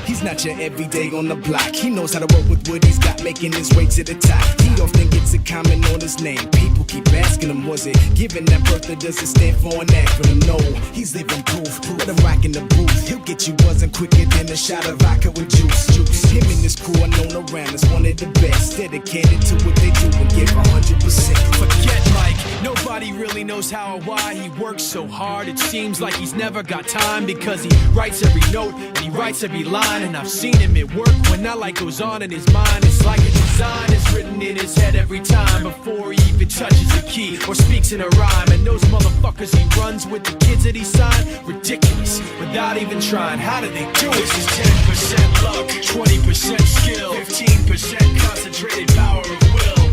He's not your everyday on the block. He knows how to work with what he's got, making his way to the top. He often gets a comment on his name. People keep asking him, was it given that birth or does it stand for an acronym? No, he's living proof. Let him rock in the booth. He'll get you buzzing quicker than a shot of vodka with juice. Him and his crew are known around as one of the best. Dedicated to what they do and give 100%. Forget Mike, nobody really knows how or why he works so hard. It seems like he's never got time because he writes every note and he writes every line. And I've seen him at work when that light goes on in his mind. It's like a design is written in his head every time before he even touches a key or speaks in a rhyme. And those motherfuckers he runs with, the kids that he signed, ridiculous, without even trying. How do they do it? This is 10% luck, 20% skill, 15% concentrated power of will,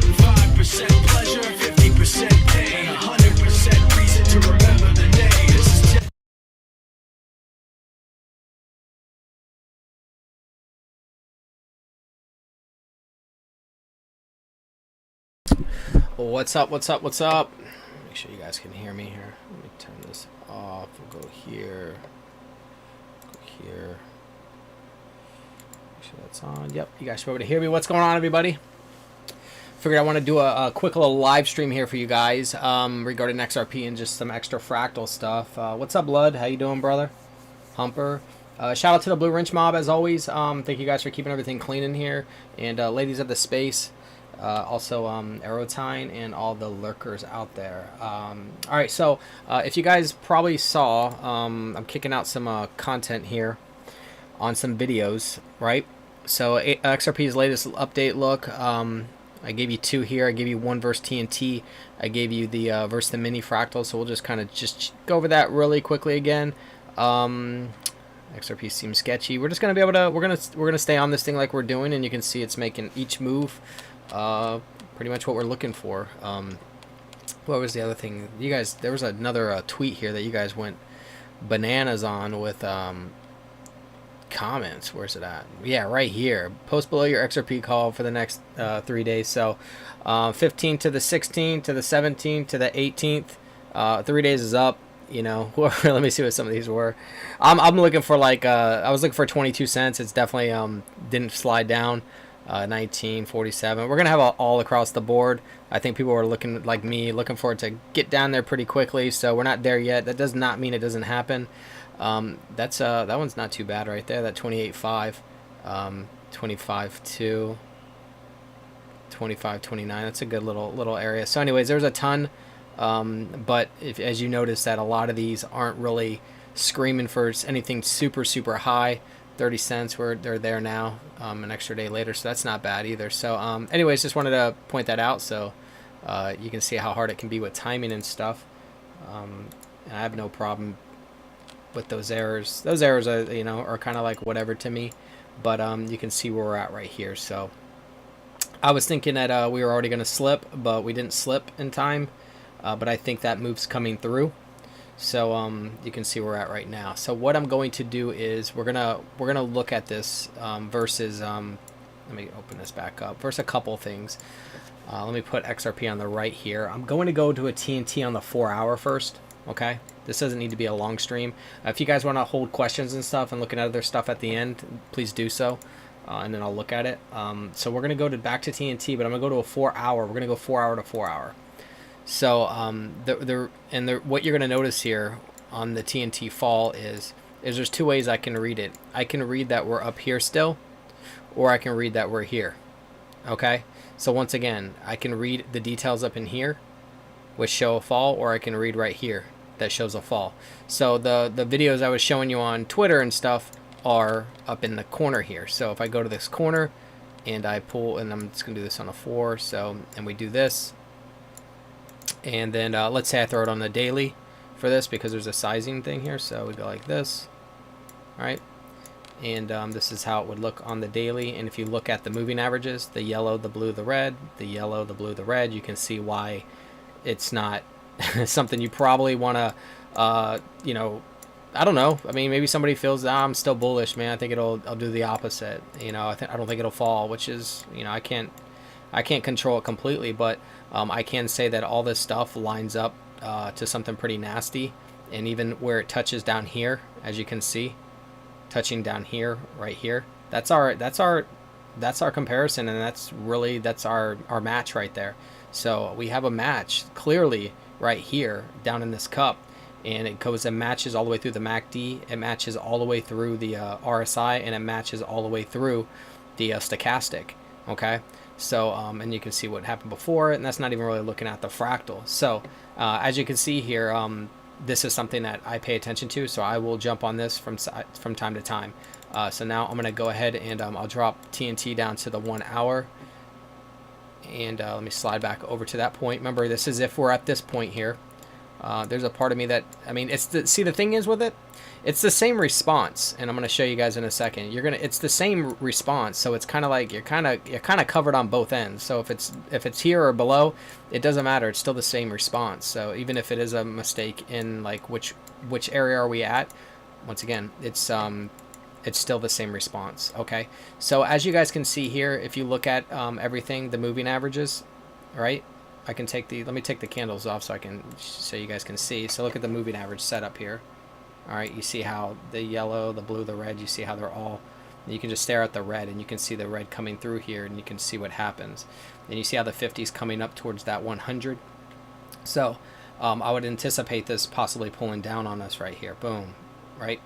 5% pleasure, 50% pain, 100% reason to remember the name. This is What's up, what's up, what's up? Make sure you guys can hear me here. Let me turn this off. We'll go here. Go here. Make sure that's on. Yep, you guys should be able to hear me. What's going on, everybody? Figured I want to do a quick little live stream here for you guys regarding XRP and just some extra fractal stuff. What's up, Blood? How you doing, brother? Humper. Shout out to the Blue Wrench Mob, as always. Thank you guys for keeping everything clean in here. And ladies of the space. Also Aerotine and all the lurkers out there. Alright, so if you guys probably saw, I'm kicking out some content here on some videos, right? So XRP's latest update look, I gave you two here. I gave you one versus TNT. I gave you the versus the mini fractal, so we'll just kind of just go over that really quickly again. XRP seems sketchy. We're just gonna be able to, we're gonna stay on this thing like we're doing, and you can see it's making each move pretty much what we're looking for. What was the other thing? You guys, there was another tweet here that you guys went bananas on with comments. Where's it at? Yeah, right here. Post below your XRP call for the next 3 days. So 15th to the 16th to the 17th to the 18th. 3 days is up. You know, let me see what some of these were. I'm looking for like I was looking for 22 cents. It's definitely didn't slide down. 1947. We're gonna have all across the board. I think people are looking like me, looking for it to get down there pretty quickly. So we're not there yet. That does not mean it doesn't happen. That's that one's not too bad right there. That 28.5, 25.2, 25.29. That's a good little area. So anyways, there's a ton. But as you notice that a lot of these aren't really screaming for anything super high. 30 cents, they're there now, an extra day later, so that's not bad either. So anyways, just wanted to point that out so you can see how hard it can be with timing and stuff. And I have no problem with those errors. Those errors are, you know, are kind of like whatever to me, but you can see where we're at right here. So I was thinking that we were already going to slip, but we didn't slip in time. But I think that move's coming through. So you can see where we're at right now. So what I'm going to do is we're gonna look at this versus let me open this back up. Versus a couple things. Let me put XRP on the right here. I'm going to go to a TNT on the 4 hour first. Okay, this doesn't need to be a long stream. If you guys want to hold questions and stuff and looking at other stuff at the end, please do so, and then I'll look at it. So we're gonna go back to TNT, but I'm gonna go to a 4 hour. We're gonna go 4 hour to 4 hour. So what you're gonna notice here on the TNT fall is there's two ways I can read it. I can read that we're up here still, or I can read that we're here. Okay, so once again, I can read the details up in here which show a fall, or I can read right here that shows a fall. So the videos I was showing you on Twitter and stuff are up in the corner here. So if I go to this corner and I pull, and I'm just gonna do this on a 4, so, and we do this, and then let's say I throw it on the daily for this because there's a sizing thing here. So we go like this, all right? and this is how it would look on the daily. And if you look at the moving averages, the yellow, the blue, the red, the yellow, the blue, the red, you can see why it's not something you probably want to, you know, I don't know. I mean, maybe somebody feels, I'm still bullish, man. I think I'll do the opposite. You know, I don't think it'll fall, which is, you know, I can't control it completely, but I can say that all this stuff lines up to something pretty nasty. And even where it touches down here, as you can see, touching down here, right here, that's our comparison, and that's our match right there. So we have a match clearly right here down in this cup, and it goes and matches all the way through the MACD, it matches all the way through the RSI, and it matches all the way through the stochastic. Okay, so and you can see what happened before, and that's not even really looking at the fractal. So as you can see here, this is something that I pay attention to, so I will jump on this from time to time. So now I'm going to go ahead and I'll drop TNT down to the 1 hour, and let me slide back over to that point. Remember, this is if we're at this point here. There's a part of me that, I mean, see, the thing is with it, it's the same response, and I'm going to show you guys in a second. It's the same response, so it's kind of like you're kind of covered on both ends. So if it's here or below, it doesn't matter. It's still the same response. So even if it is a mistake in like which area are we at, once again, it's still the same response. Okay, so as you guys can see here, if you look at everything, the moving averages, right? I can let me take the candles off so you guys can see. So look at the moving average setup here. All right, you see how the yellow, the blue, the red, you see how they're all, you can just stare at the red, and you can see the red coming through here, and you can see what happens. And you see how the 50 is coming up towards that 100. So I would anticipate this possibly pulling down on us right here. Boom, right?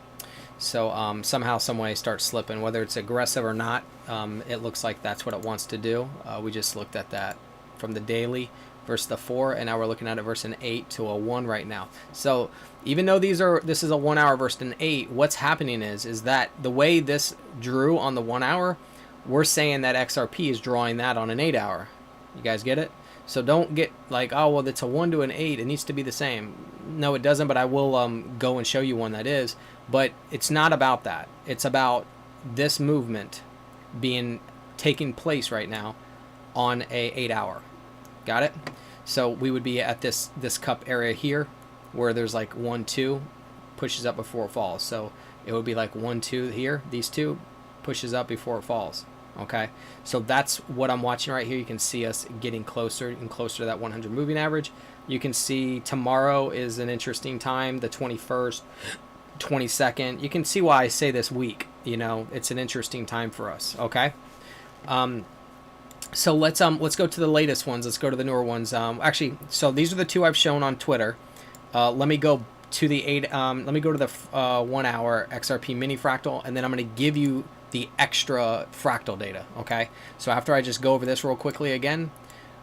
So somehow, some way, start slipping. Whether it's aggressive or not, it looks like that's what it wants to do. We just looked at that from the daily versus the 4, and now we're looking at it versus an 8 to a 1 right now. So even though this is a 1 hour versus an 8, what's happening is that the way this drew on the 1 hour, we're saying that XRP is drawing that on an 8 hour. You guys get it? So don't get like, oh, well, it's a 1 to an 8, it needs to be the same. No, it doesn't, but I will go and show you one that is. But it's not about that. It's about this movement taking place right now on a 8 hour. Got it? So we would be at this cup area here, where there's like 1, 2 pushes up before it falls. So it would be like 1, 2 here. These two pushes up before it falls. Okay, so that's what I'm watching right here. You can see us getting closer and closer to that 100 moving average. You can see tomorrow is an interesting time, the 21st, 22nd. You can see why I say this week. You know, it's an interesting time for us. Okay. So let's go to the latest ones. Let's go to the newer ones. Actually, so these are the two I've shown on Twitter. Let me go to the 8. Let me go to the 1 hour XRP mini fractal, and then I'm going to give you the extra fractal data. Okay. So after I just go over this real quickly again,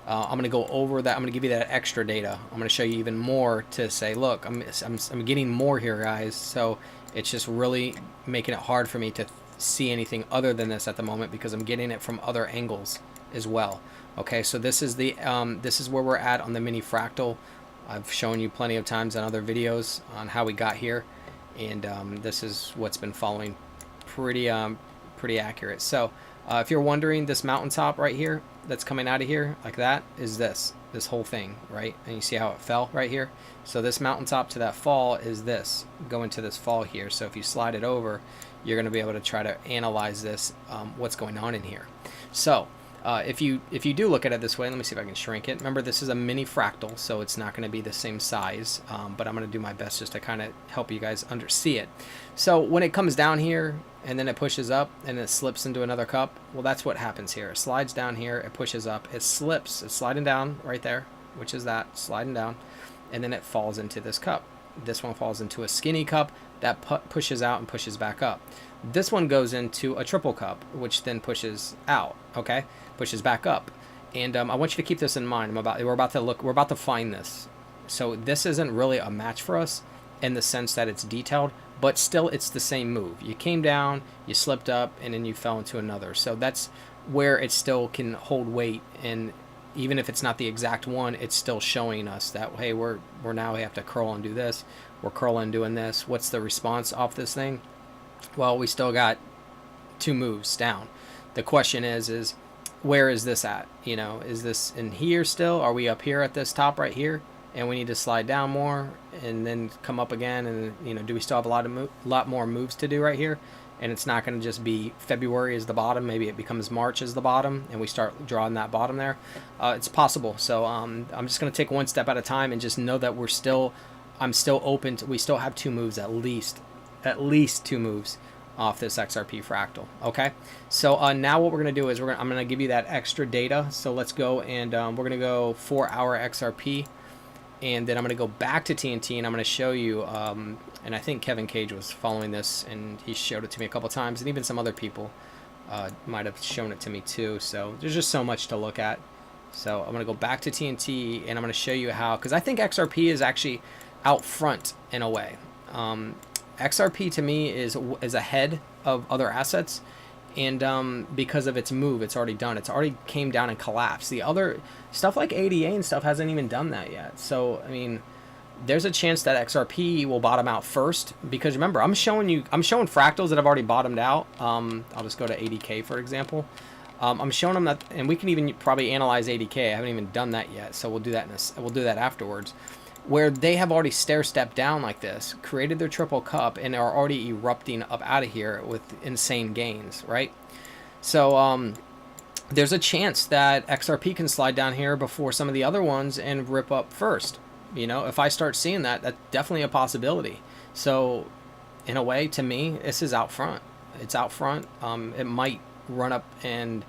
I'm going to go over that. I'm going to give you that extra data. I'm going to show you even more to say, look, I'm getting more here, guys. So it's just really making it hard for me to see anything other than this at the moment, because I'm getting it from other angles as well. Okay, so this is where we're at on the mini fractal. I've shown you plenty of times in other videos on how we got here, and this is what's been following pretty accurate. So if you're wondering, this mountaintop right here that's coming out of here like that is this whole thing, right? And you see how it fell right here. So this mountaintop to that fall is this going to this fall here. So if you slide it over, you're going to be able to try to analyze this, what's going on in here. So if you do look at it this way, let me see if I can shrink it. Remember, this is a mini fractal, so it's not going to be the same size, but I'm going to do my best just to kind of help you guys see it. So when it comes down here and then it pushes up and it slips into another cup, well, that's what happens here. It slides down here, it pushes up, it slips, it's sliding down right there, which is that, sliding down, and then it falls into this cup. This one falls into a skinny cup that pushes out and pushes back up. This one goes into a triple cup, which then pushes out, okay? Pushes back up. And I want you to keep this in mind. We're about to find this. So this isn't really a match for us in the sense that it's detailed, but still it's the same move. You came down, you slipped up, and then you fell into another. So that's where it still can hold weight, and even if it's not the exact one, it's still showing us that, hey, we have to curl and do this. We're curling doing this. What's the response off this thing? Well, we still got 2 moves down. The question is where is this at? You know, is this in here still? Are we up here at this top right here? And we need to slide down more and then come up again. And, you know, do we still have a lot more moves to do right here? And it's not going to just be February as the bottom. Maybe it becomes March as the bottom and we start drawing that bottom there. It's possible. So I'm just going to take one step at a time and just know that I'm still open to, we still have 2 moves at least 2 moves off this XRP fractal. Okay, so now what we're going to do is I'm going to give you that extra data. So let's go and we're going to go 4-hour XRP, and then I'm going to go back to TNT and I'm going to show you and I think Kevin Cage was following this and he showed it to me a couple times, and even some other people might have shown it to me too. So there's just so much to look at. So I'm going to go back to TNT and I'm going to show you how, because I think XRP is actually out front in a way. XRP to me is ahead of other assets, and because of its move, it's already done. It's already came down and collapsed. The other stuff like ADA and stuff hasn't even done that yet. So I mean, there's a chance that XRP will bottom out first, because remember, I'm showing fractals that have already bottomed out. I'll just go to ADK for example. I'm showing them that, and we can even probably analyze ADK. I haven't even done that yet, so we'll do that we'll do that afterwards. Where they have already stair-stepped down like this, created their triple cup, and are already erupting up out of here with insane gains, right? So there's a chance that XRP can slide down here before some of the other ones and rip up first. You know, if I start seeing that, that's definitely a possibility. So in a way, to me, this is out front. It's out front. It might run up and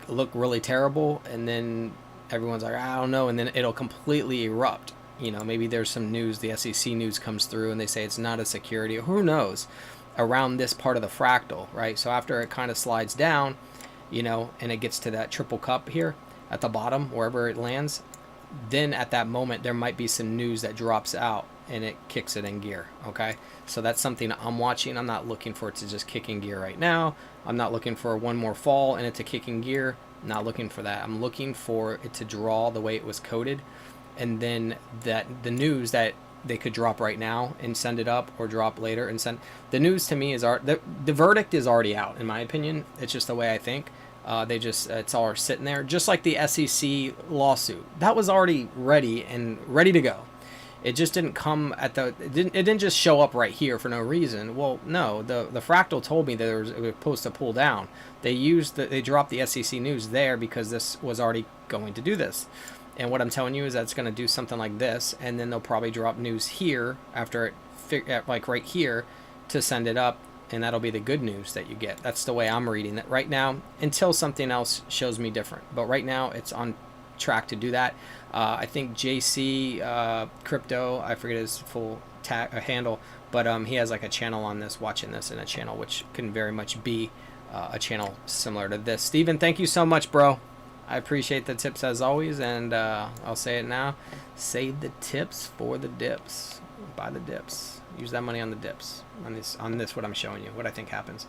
look really terrible, and then everyone's like, I don't know, and then it'll completely erupt. You know, maybe there's some news, the SEC news comes through and they say it's not a security, or who knows, around this part of the fractal, right? So after it kind of slides down, you know, and it gets to that triple cup here at the bottom, wherever it lands, then at that moment there might be some news that drops out and it kicks it in gear. Okay, so that's something I'm watching. I'm not looking for it to just kick in gear right now. I'm not looking for one more fall and it to kick in gear. Not looking for that. I'm looking for it to draw the way it was coded, and then that the news that they could drop right now and send it up, or drop later and send. The news to me is the verdict is already out, in my opinion. It's just the way I think. It's all sitting there, just like the SEC lawsuit that was already ready to go. It just didn't come at it didn't just show up right here for no reason. Well, no, the Fractal told me that it was supposed to pull down. They dropped the SEC news there because this was already going to do this. And what I'm telling you is that it's going to do something like this, and then they'll probably drop news here after it, like right here, to send it up, and that'll be the good news that you get. That's the way I'm reading it right now, until something else shows me different. But right now, it's on track to do that. I think JC Crypto, I forget his full handle, but he has like a channel on this, watching this in a channel, which can very much be a channel similar to this. Steven, thank you so much, bro. I appreciate the tips as always, and I'll say it now. Save the tips for the dips. Buy the dips. Use that money on the dips. On this, what I'm showing you, what I think happens.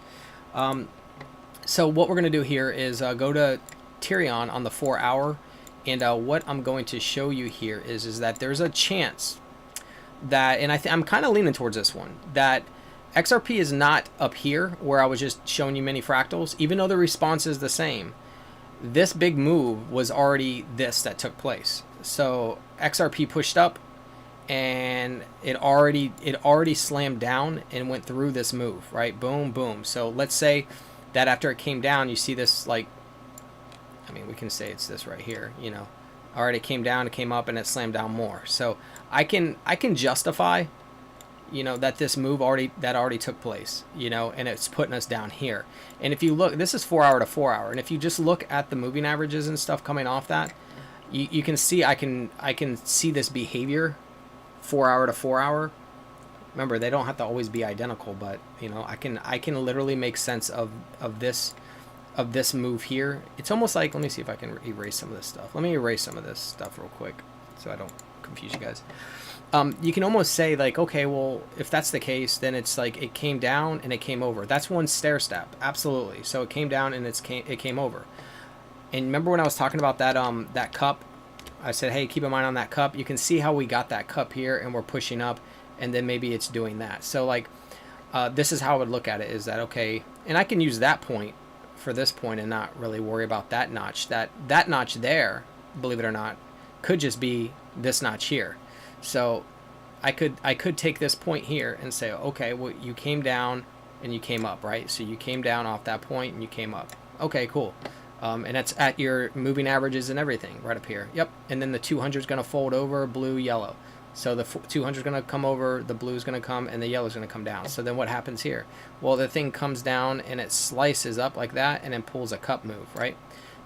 So what we're going to do here is go to Tyrion on the 4-hour, and what I'm going to show you here is that there's a chance that, and I'm kind of leaning towards this one, that XRP is not up here where I was just showing you many fractals, even though the response is the same. This big move was already this that took place. So XRP pushed up, and it already slammed down and went through this move, right? Boom, boom. So let's say that after it came down, you see this, like, I mean, we can say it's this right here, you know. All right, it came down, it came up, and it slammed down more. So I can justify, you know, that this move already took place, you know, and it's putting us down here. And if you look, this is 4-hour to 4-hour, and if you just look at the moving averages and stuff coming off that, you can see I can see this behavior 4-hour to 4-hour. Remember, they don't have to always be identical, but you know, I can literally make sense of this move here. It's almost like, let me see if I can erase some of this stuff. Let me erase some of this stuff real quick so I don't confuse you guys. You can almost say like, okay, well, if that's the case, then it's like it came down and it came over. That's one stair step, absolutely. So it came down and it came over. And remember when I was talking about that cup, I said, hey, keep in mind on that cup. You can see how we got that cup here and we're pushing up, and then maybe it's doing that. So like, this is how I would look at it, is that, okay, And I can use that point for this point and not really worry about that notch. That notch there, believe it or not, could just be this notch here. So I could take this point here and say, okay, well, you came down and you came up, right? So you came down off that point and you came up. Okay, cool. And that's at your moving averages and everything right up here. Yep. And then the 200 is going to fold over, blue, yellow. So the 200 is going to come over, the blue is going to come, and the yellow is going to come down. So then what happens here? Well, the thing comes down and it slices up like that and then pulls a cup move, right?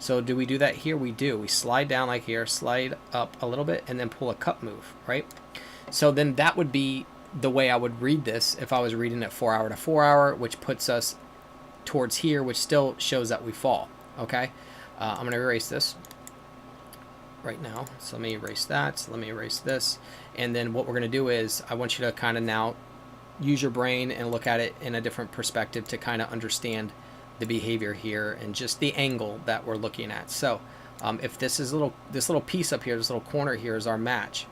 So do we do that here? We do. We slide down like here, slide up a little bit, and then pull a cup move, right? So then that would be the way I would read this if I was reading it 4 hour to 4 hour, which puts us towards here, which still shows that we fall, okay? I'm going to erase this right now. So let me erase that. So let me erase this. And then what we're going to do is I want you to kind of now use your brain and look at it in a different perspective to kind of understand the behavior here and just the angle that we're looking at. So if this is this little piece up here, this little corner here is our match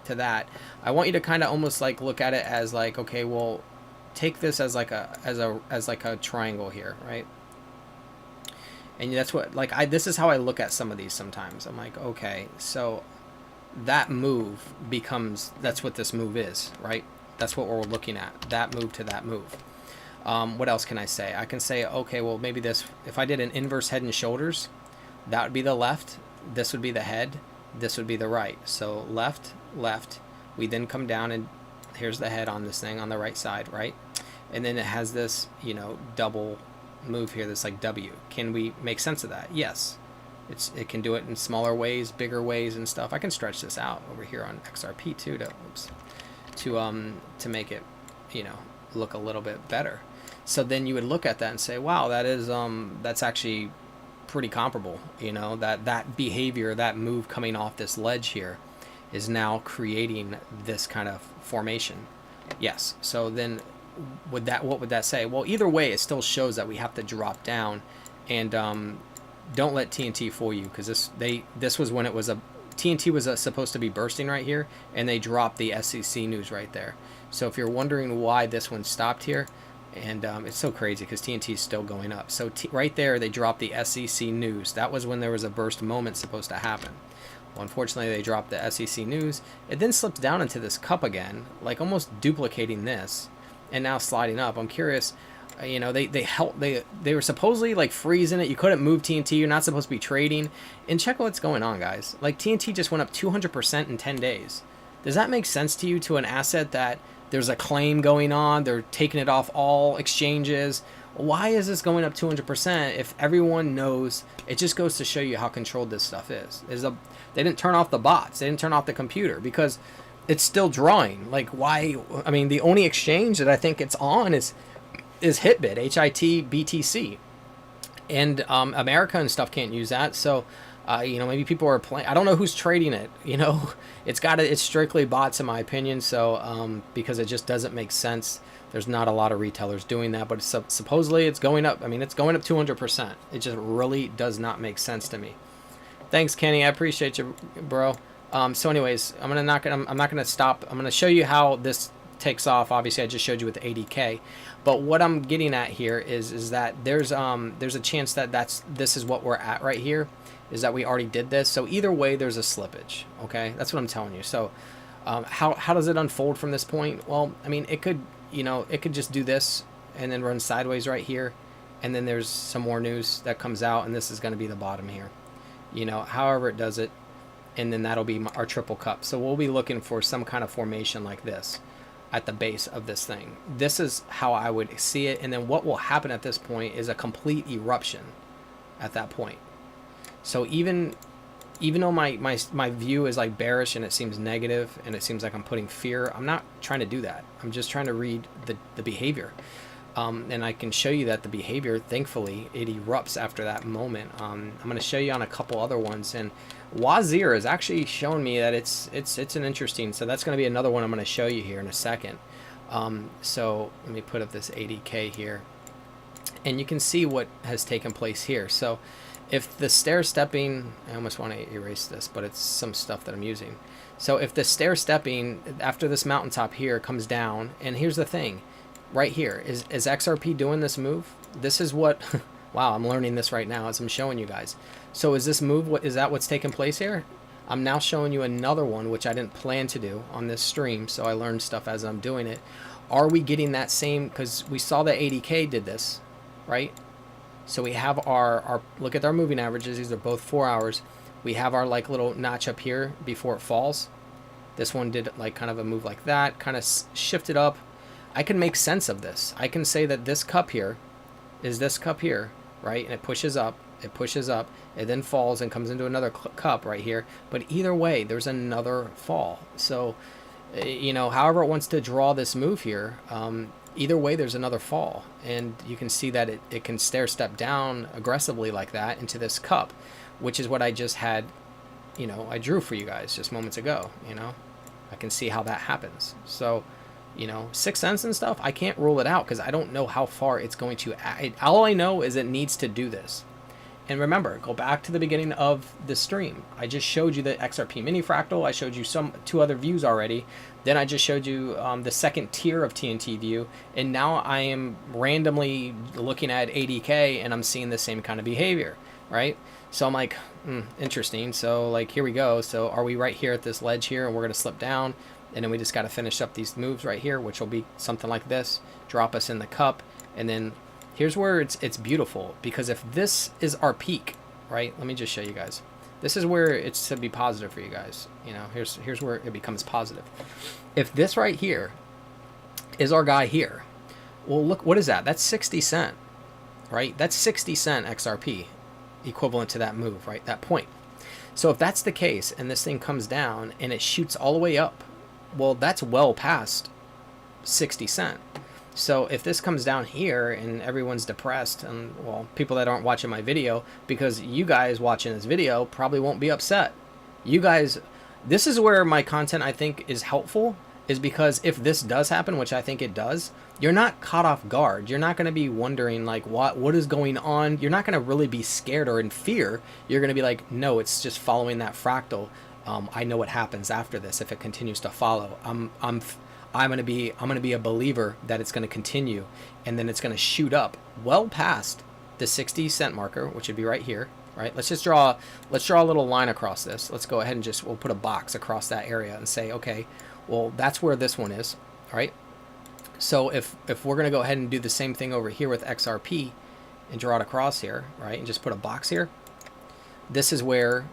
to that, I want you to kind of almost like look at it as like, okay, well, take this as like a triangle here, right? And that's what, like, this is how I look at some of these sometimes. I'm like, okay, so that move becomes, that's what this move is, right? That's what we're looking at, that move to that move. What else can I say? I can say, okay, well, maybe this, if I did an inverse head and shoulders, that would be the left, this would be the head, this would be the right. So left, left, we then come down and here's the head on this thing on the right side, right? And then it has this, you know, double move here that's like W. Can we make sense of that? Yes. It can do it in smaller ways, bigger ways and stuff. I can stretch this out over here on XRP too to make it, you know, look a little bit better. So then you would look at that and say, wow, that is that's actually pretty comparable, you know, that behavior, that move coming off this ledge here is now creating this kind of formation. Yes. So then what would that say? Well, either way, it still shows that we have to drop down, and don't let TNT fool you, because this was when it was TNT was supposed to be bursting right here, and they dropped the SEC news right there. So if you're wondering why this one stopped here, and it's so crazy because TNT is still going up. So right there, they dropped the SEC news. That was when there was a burst moment supposed to happen. Well, unfortunately, they dropped the SEC news. It then slips down into this cup again, like almost duplicating this, and now sliding up. I'm curious, you know, they were supposedly like freezing it. You couldn't move TNT. You're not supposed to be trading. And check what's going on, guys. Like TNT just went up 200% in 10 days. Does that make sense to you, to an asset that there's a claim going on, they're taking it off all exchanges? Why is this going up 200% if everyone knows? It just goes to show you how controlled this stuff is. They didn't turn off the bots. They didn't turn off the computer because it's still drawing. Like, why? I mean, the only exchange that I think it's on is Hitbit, HIT-BTC. And America and stuff can't use that. So, you know, maybe people are playing. I don't know who's trading it. You know, it's strictly bots in my opinion. So, because it just doesn't make sense. There's not a lot of retailers doing that, but supposedly it's going up. I mean, it's going up 200%. It just really does not make sense to me. Thanks, Kenny. I appreciate you, bro. So anyways, I'm not gonna stop. I'm gonna show you how this takes off. Obviously, I just showed you with the 80K, but what I'm getting at here is that there's a chance that this is what we're at right here, is that we already did this. So either way, there's a slippage. Okay, that's what I'm telling you. So how does it unfold from this point? Well, I mean, it could just do this and then run sideways right here, and then there's some more news that comes out, and this is going to be the bottom here. You know, however it does it, and then that'll be our triple cup. So we'll be looking for some kind of formation like this at the base of this thing. This is how I would see it, and then what will happen at this point is a complete eruption at that point. So even though my view is like bearish and it seems negative and it seems like I'm putting fear, I'm not trying to do that. I'm just trying to read the behavior. And I can show you that the behavior, thankfully, it erupts after that moment. I'm going to show you on a couple other ones, and Wazir is actually showing me that it's an interesting. So that's going to be another one I'm going to show you here in a second. So let me put up this 80K here, and you can see what has taken place here. So if the stair stepping, I almost want to erase this, but it's some stuff that I'm using. So if the stair stepping after this mountaintop here comes down, and here's the thing. right here. Is XRP doing this move? This is what, wow, I'm learning this right now as I'm showing you guys. So is this move, is that what's taking place here? I'm now showing you another one, which I didn't plan to do on this stream, so I learned stuff as I'm doing it. Are we getting that same, because we saw that 80K did this, right? So we have our, look at our moving averages. These are both 4 hours. We have our like little notch up here before it falls. This one did like kind of a move like that, kind of shifted up. I can make sense of this. I can say that this cup here is this cup here, right? And it pushes up, it then falls and comes into another cup right here. But either way, there's another fall. So, you know, however it wants to draw this move here, either way, there's another fall. And you can see that it can stair step down aggressively like that into this cup, which is what I just had, you know, I drew for you guys just moments ago, you know. I can see how that happens. So, you know, 6 cents and stuff, I can't rule it out because I don't know how far it's going to. All I know is it needs to do this. And remember, go back to the beginning of the stream. I just showed you the XRP mini fractal. I showed you two other views already. Then I just showed you the second tier of TNT view. And now I am randomly looking at 80K and I'm seeing the same kind of behavior, right? So I'm like, interesting. So like, here we go. So are we right here at this ledge here and we're going to slip down? And then we just got to finish up these moves right here, which will be something like this. Drop us in the cup. And then here's where it's beautiful, because if this is our peak, right? Let me just show you guys. This is where it's to be positive for you guys. You know, here's where it becomes positive. If this right here is our guy here, well, look, what is that? That's 60 cent, right? That's 60 cent XRP equivalent to that move, right? That point. So if that's the case and this thing comes down and it shoots all the way up, well, that's well past 60 cent. So if this comes down here and everyone's depressed, and well, people that aren't watching my video, because you guys watching this video probably won't be upset. You guys, this is where my content I think is helpful, is because if this does happen, which I think it does, you're not caught off guard. You're not going to be wondering like what is going on. You're not going to really be scared or in fear. You're going to be like, no, it's just following that fractal. I know what happens after this if it continues to follow. I'm gonna be a believer that it's gonna continue, and then it's gonna shoot up well past the 60 cent marker, which would be right here, right? Let's draw a little line across this. Let's go ahead and we'll put a box across that area and say, okay, well, that's where this one is, all right? So if we're gonna go ahead and do the same thing over here with XRP and draw it across here, right, and just put a box here, this is where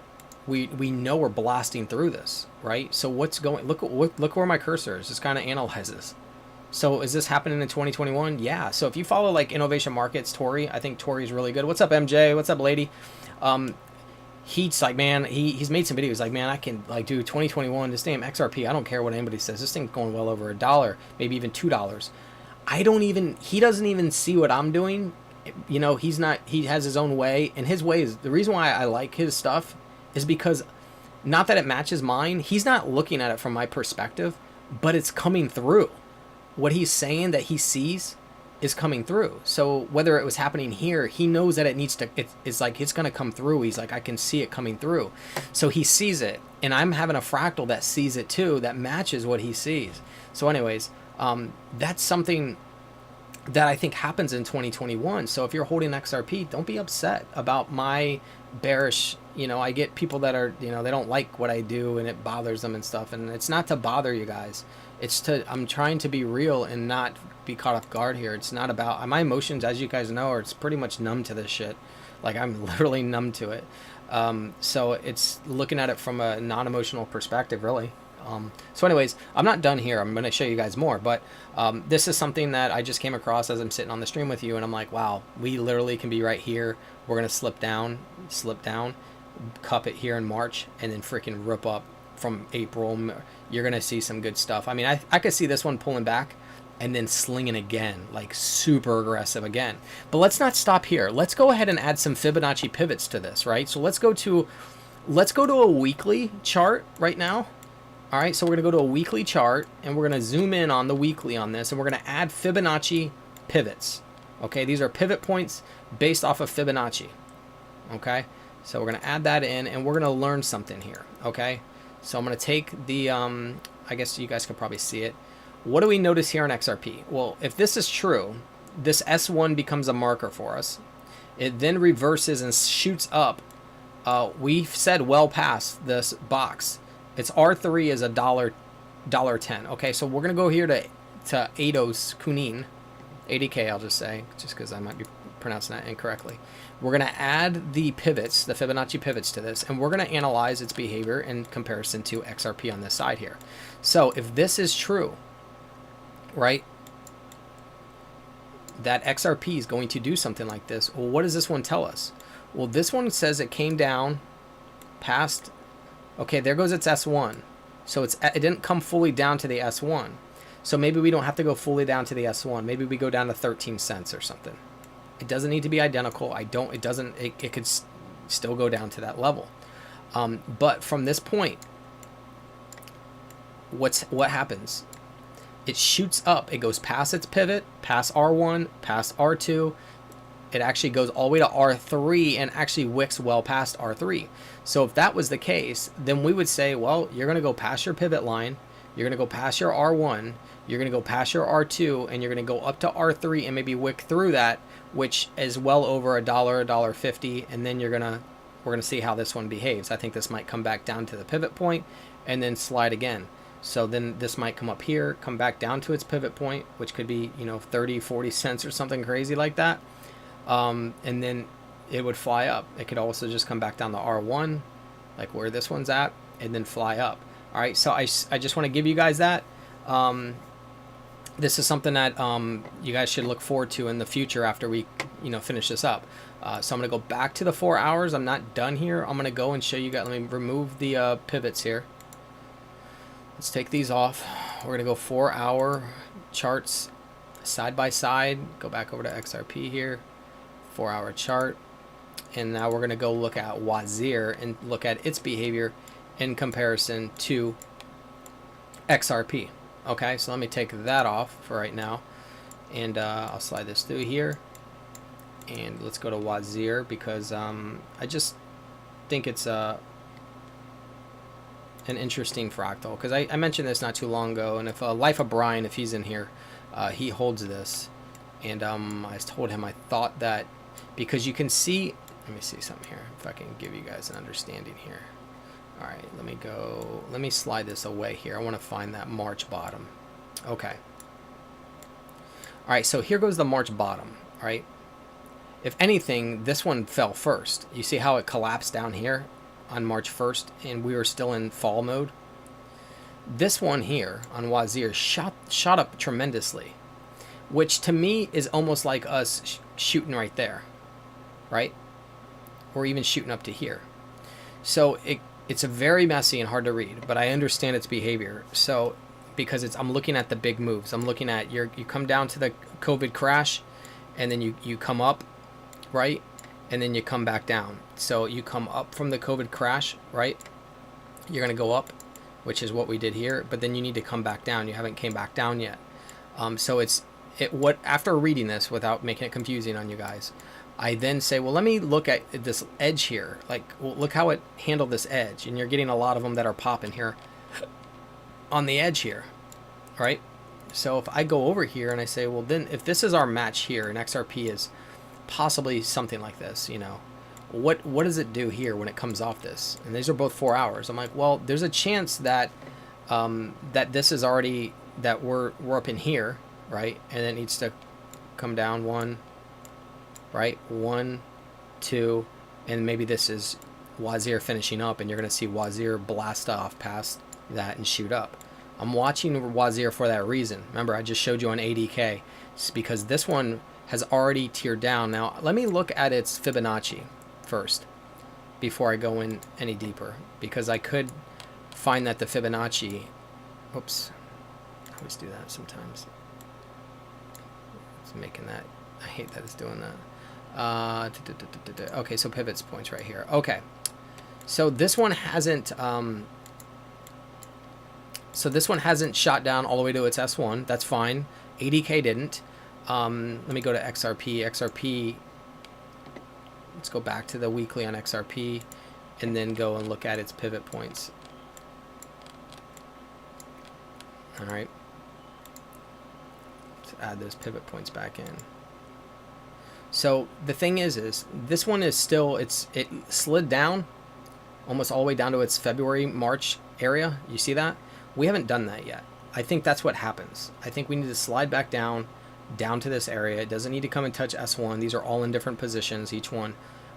we know we're blasting through this, right? So what's going, look where my cursor is. Just kind of analyzes. So is this happening in 2021? Yeah. So if you follow like Innovation Markets, Tori, I think Tori's really good. What's up, MJ? What's up, lady? He's like, man, he's made some videos like, man, I can like do 2021, this damn XRP. I don't care what anybody says. This thing's going well over $1, maybe even $2. He doesn't even see what I'm doing. You know, he has his own way, and his way is, the reason why I like his stuff is because, not that it matches mine, he's not looking at it from my perspective, but it's coming through. What he's saying that he sees is coming through. So whether it was happening here, he knows that it's like it's going to come through. He's like, I can see it coming through. So he sees it, and I'm having a fractal that sees it too, that matches what he sees. So anyways, that's something that I think happens in 2021. So if you're holding XRP, don't be upset about my bearish, you know, I get people that are, you know, they don't like what I do and it bothers them and stuff, and it's not to bother you guys. I'm trying to be real and not be caught off guard here. It's not about, my emotions, as you guys know, it's pretty much numb to this shit. Like, I'm literally numb to it. So it's looking at it from a non-emotional perspective, really. So anyways, I'm not done here. I'm going to show you guys more, but this is something that I just came across as I'm sitting on the stream with you, and I'm like, wow, we literally can be right here. We're going to slip down, cup it here in March, and then freaking rip up from April. You're going to see some good stuff. I mean, I could see this one pulling back and then slinging again, like super aggressive again. But let's not stop here. Let's go ahead and add some Fibonacci pivots to this, right? So let's go to a weekly chart right now. All right, so we're going to go to a weekly chart, and we're going to zoom in on the weekly on this, and we're going to add Fibonacci pivots. Okay, these are pivot points based off of Fibonacci. Okay, so we're going to add that in, and we're going to learn something here. Okay, so I'm going to take the, I guess you guys can probably see it. What do we notice here on XRP? Well, if this is true, this S1 becomes a marker for us. It then reverses and shoots up. We've said well past this box. Its R3 is $1.10. Okay, so we're gonna go here to Eidos Kunin, 80K. I'll just say, just because I might be pronouncing that incorrectly. We're gonna add the pivots, the Fibonacci pivots to this, and we're gonna analyze its behavior in comparison to XRP on this side here. So if this is true, right, that XRP is going to do something like this, well, what does this one tell us? Well, this one says it came down past, okay, there goes its S1. So it didn't come fully down to the S1. So maybe we don't have to go fully down to the S1. Maybe we go down to 13 cents or something. It doesn't need to be identical. It could still go down to that level. But from this point, what happens? It shoots up. It goes past its pivot, past R1, past R2. It actually goes all the way to R3 and actually wicks well past R3. So if that was the case, then we would say, well, you're going to go past your pivot line. You're going to go past your R1. You're going to go past your R2, and you're going to go up to R3 and maybe wick through that, which is well over $1, $1.50. And then we're going to see how this one behaves. I think this might come back down to the pivot point and then slide again. So then this might come up here, come back down to its pivot point, which could be, 30, 40 cents or something crazy like that. And then it would fly up. It could also just come back down to R1, like where this one's at, and then fly up. All right, so I just want to give you guys that. This is something that you guys should look forward to in the future after we, finish this up. So I'm going to go back to the 4 hours. I'm not done here. I'm going to go and show you guys. Let me remove the pivots here. Let's take these off. We're going to go 4 hour charts side by side. Go back over to XRP here. 4 hour chart. And now we're going to go look at Wazir and look at its behavior in comparison to XRP. Okay, so let me take that off for right now. And I'll slide this through here. And let's go to Wazir because I just think it's an interesting fractal. Because I mentioned this not too long ago. And if Life of Brian, if he's in here, he holds this. And I told him I thought that because you can see, let me see something here. If I can give you guys an understanding here. All right, let me slide this away here. I want to find that March bottom. Okay. All right, so here goes the March bottom, all right? If anything, this one fell first. You see how it collapsed down here on March 1st, and we were still in fall mode? This one here on Wazir shot up tremendously, which to me is almost like us shooting right there, right? Or even shooting up to here. So it's a very messy and hard to read, but I understand its behavior. So because I'm looking at the big moves. I'm looking at you come down to the COVID crash, and then you come up, right? And then you come back down. So you come up from the COVID crash, right? You're going to go up, which is what we did here, but then you need to come back down. You haven't came back down yet. So after reading this without making it confusing on you guys, I then say, well, let me look at this edge here. Like, well, look how it handled this edge. And you're getting a lot of them that are popping here on the edge here, right? So if I go over here and I say, well, then if this is our match here and XRP is possibly something like this, what does it do here when it comes off this? And these are both 4 hours. I'm like, well, there's a chance that that this is already, that we're up in here, right? And it needs to come down one, right? 1, 2, and maybe this is Wazir finishing up, and you're going to see Wazir blast off past that and shoot up. I'm watching Wazir for that reason. Remember, I just showed you on ADK. It's because this one has already tiered down. Now, let me look at its Fibonacci first before I go in any deeper, because I could find that the Fibonacci, oops, I always do that sometimes. It's making that, I hate that it's doing that. Okay, so pivots points right here. Okay, so this one hasn't shot down all the way to its S1. That's fine. ADK didn't. Let me go to XRP. XRP, let's go back to the weekly on XRP and then go and look at its pivot points. All right. Let's add those pivot points back in. So the thing is this one is still, it slid down almost all the way down to its February, March area. You see that? We haven't done that yet. I think that's what happens. I think we need to slide back down to this area. It doesn't need to come and touch S1. These are all in different positions, each one,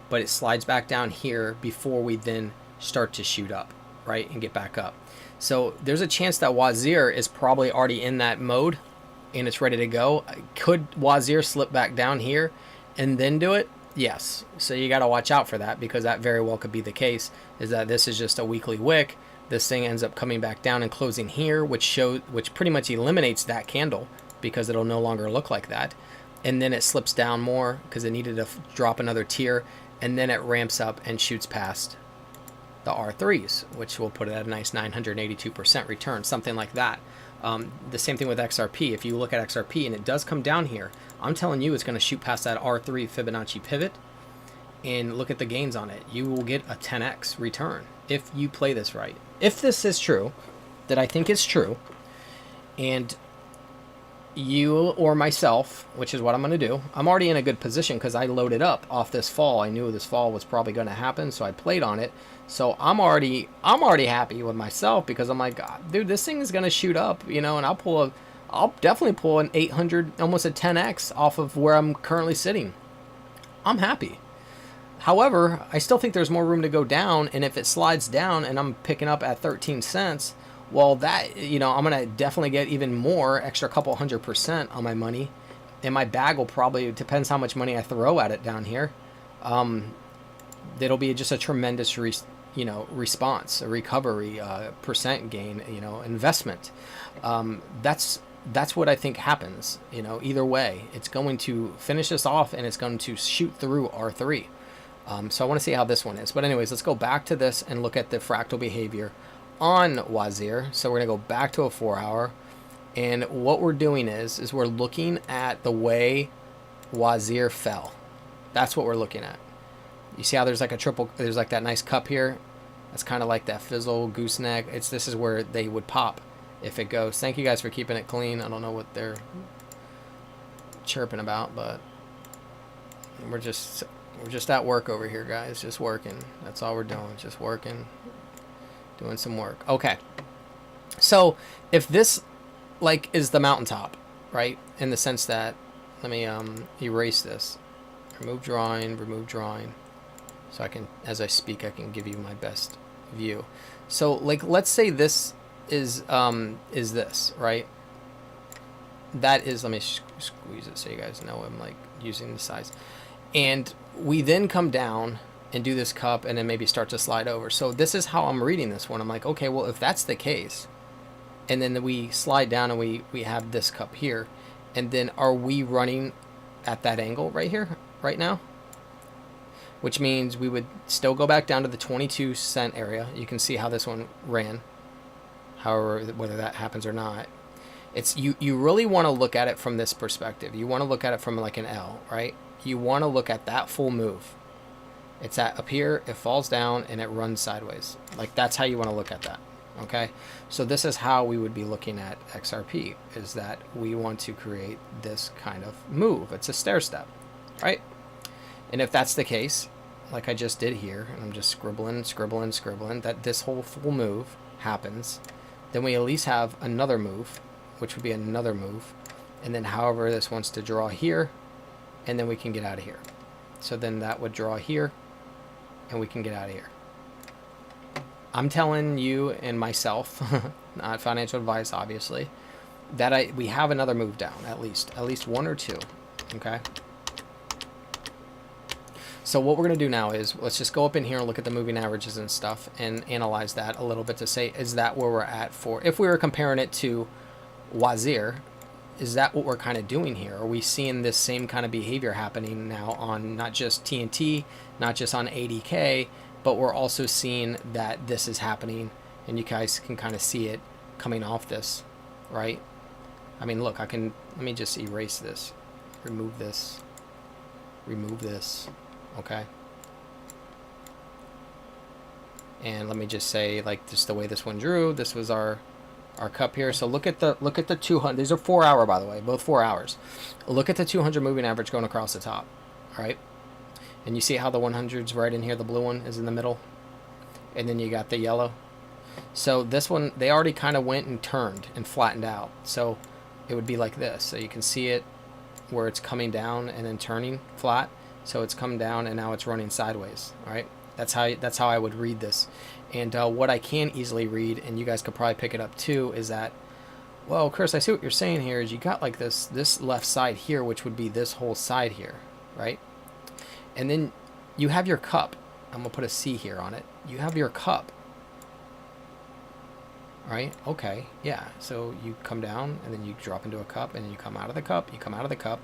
but it slides back down here before we then start to shoot up, right, and get back up. So there's a chance that Wazir is probably already in that mode and it's ready to go. Could Wazir slip back down here and then do it? Yes. So you got to watch out for that, because that very well could be the case, is that this is just a weekly wick. This thing ends up coming back down and closing here, which pretty much eliminates that candle, because it'll no longer look like that. And then it slips down more because it needed to drop another tier, and then it ramps up and shoots past the R3s, which will put it at a nice 982% return, something like that. The same thing with XRP. If you look at XRP and it does come down here, I'm telling you it's going to shoot past that R3 Fibonacci pivot, and look at the gains on it. You will get a 10x return if you play this right. If this is true, that I think is true, and you or myself, which is what I'm going to do, I'm already in a good position because I loaded up off this fall. I knew this fall was probably going to happen, so I played on it. So I'm already happy with myself, because I'm like, God, dude, this thing is going to shoot up, you know, and I'll definitely pull an 800, almost a 10x off of where I'm currently sitting. I'm happy. However, I still think there's more room to go down, and if it slides down and I'm picking up at 13 cents, well, that, you know, I'm going to definitely get even more, extra couple 100% on my money. And my bag will probably, depends how much money I throw at it down here. It'll be just a tremendous, response, a recovery, percent gain, investment. That's what I think happens, either way. It's going to finish us off, and it's going to shoot through R3. So I want to see how this one is. But anyways, let's go back to this and look at the fractal behavior on Wazir. So we're going to go back to a 4-hour, and what we're doing is we're looking at the way Wazir fell. That's what we're looking at. You see how there's like there's like that nice cup here? That's kind of like that fizzle gooseneck. This is where they would pop if it goes. Thank you guys for keeping it clean. I don't know what they're chirping about, but we're just at work over here, guys. Just working. That's all we're doing. Just working. Doing some work. Okay. So if this is the mountaintop, right? In the sense that, let me erase this. Remove drawing. So I can, as I speak, I can give you my best view. So let's say this is this, right? That is, let me squeeze it so you guys know I'm using the size. And we then come down and do this cup, and then maybe start to slide over. So this is how I'm reading this one. I'm like, okay, well, if that's the case, and then we slide down and we have this cup here, and then are we running at that angle right here, right now? Which means we would still go back down to the 22 cent area. You can see how this one ran. However, whether that happens or not, it's you really want to look at it from this perspective. You want to look at it from like an L, right? You want to look at that full move. It's up here, it falls down, and it runs sideways. That's how you want to look at that, okay? So this is how we would be looking at XRP, is that we want to create this kind of move. It's a stair step, right? And if that's the case, like I just did here, and I'm just scribbling, that this whole full move happens, then we at least have another move, which would be another move, and then however this wants to draw here, and then we can get out of here. So then that would draw here, and we can get out of here. I'm telling you and myself, not financial advice, obviously, that we have another move down, at least one or two, okay? So what we're going to do now is, let's just go up in here and look at the moving averages and stuff, and analyze that a little bit to say, is that where we're at for, if we were comparing it to Wazir, is that what we're kind of doing here? Are we seeing this same kind of behavior happening now on not just TNT, not just on ADK, but we're also seeing that this is happening, and you guys can kind of see it coming off this, right? I mean, look, let me just erase this, remove this, okay? And let me just say, just the way this one drew, this was our our cup here. So look at the 200. These are 4 hour, by the way, both 4 hours. Look at the 200 moving average going across the top, all right? And you see how the 100's right in here, the blue one is in the middle, and then you got the yellow. So this one, they already kind of went and turned and flattened out. So it would be like this. So you can see it where it's coming down and then turning flat. So it's come down and now it's running sideways, all right? That's how I would read this. And what I can easily read, and you guys could probably pick it up too, is that, well, Chris, I see what you're saying here is you got like this left side here, which would be this whole side here, right? And then you have your cup. I'm going to put a C here on it. You have your cup, right? Okay, yeah. So you come down and then you drop into a cup and then you come out of the cup, you come out of the cup,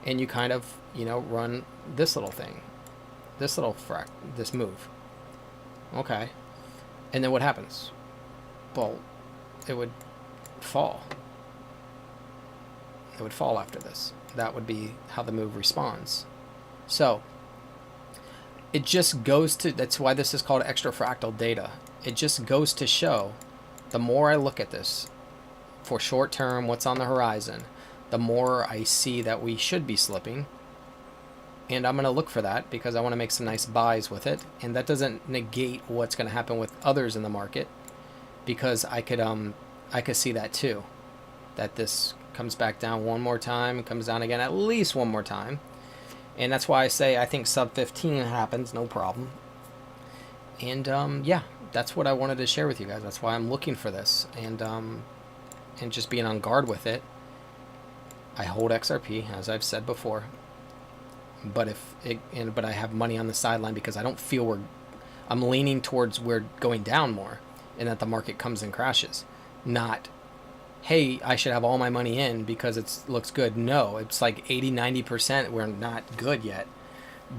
and you kind of, you know, run this little thing, this move. Okay. And then what happens? Well, it would fall. It would fall after this. That would be how the move responds. So it just goes to, that's why this is called extra fractal data. It just goes to show, the more I look at this for short term, what's on the horizon, the more I see that we should be slipping. And I'm going to look for that because I want to make some nice buys with it. And that doesn't negate what's going to happen with others in the market, because I could see that too, that this comes back down one more time, comes down again at least one more time. And that's why I say I think sub 15 happens, no problem. And yeah, that's what I wanted to share with you guys. That's why I'm looking for this, and just being on guard with it. I hold XRP, as I've said before. But but I have money on the sideline because I don't feel I'm leaning towards we're going down more, and that the market comes and crashes. Not, hey, I should have all my money in because it looks good. No, it's like 80-90%. We're not good yet.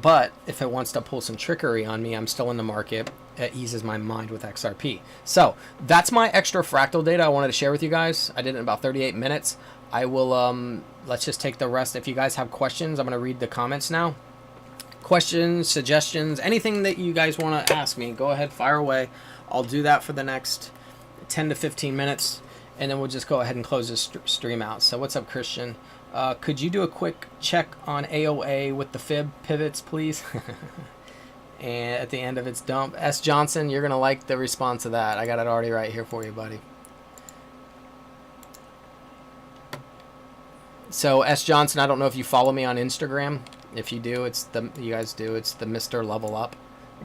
But if it wants to pull some trickery on me, I'm still in the market. It eases my mind with XRP. So that's my extra fractal data I wanted to share with you guys. I did it in about 38 minutes. I will, let's just take the rest. If you guys have questions, I'm going to read the comments now. Questions, suggestions, anything that you guys want to ask me, go ahead, fire away. I'll do that for the next 10 to 15 minutes, and then we'll just go ahead and close this stream out. So what's up, Christian? Could you do a quick check on AOA with the fib pivots, please? And at the end of its dump. S. Johnson, you're going to like the response to that. I got it already right here for you, buddy. So S. Johnson, I don't know if you follow me on Instagram. If you do, you guys do. It's the Mr. Level Up,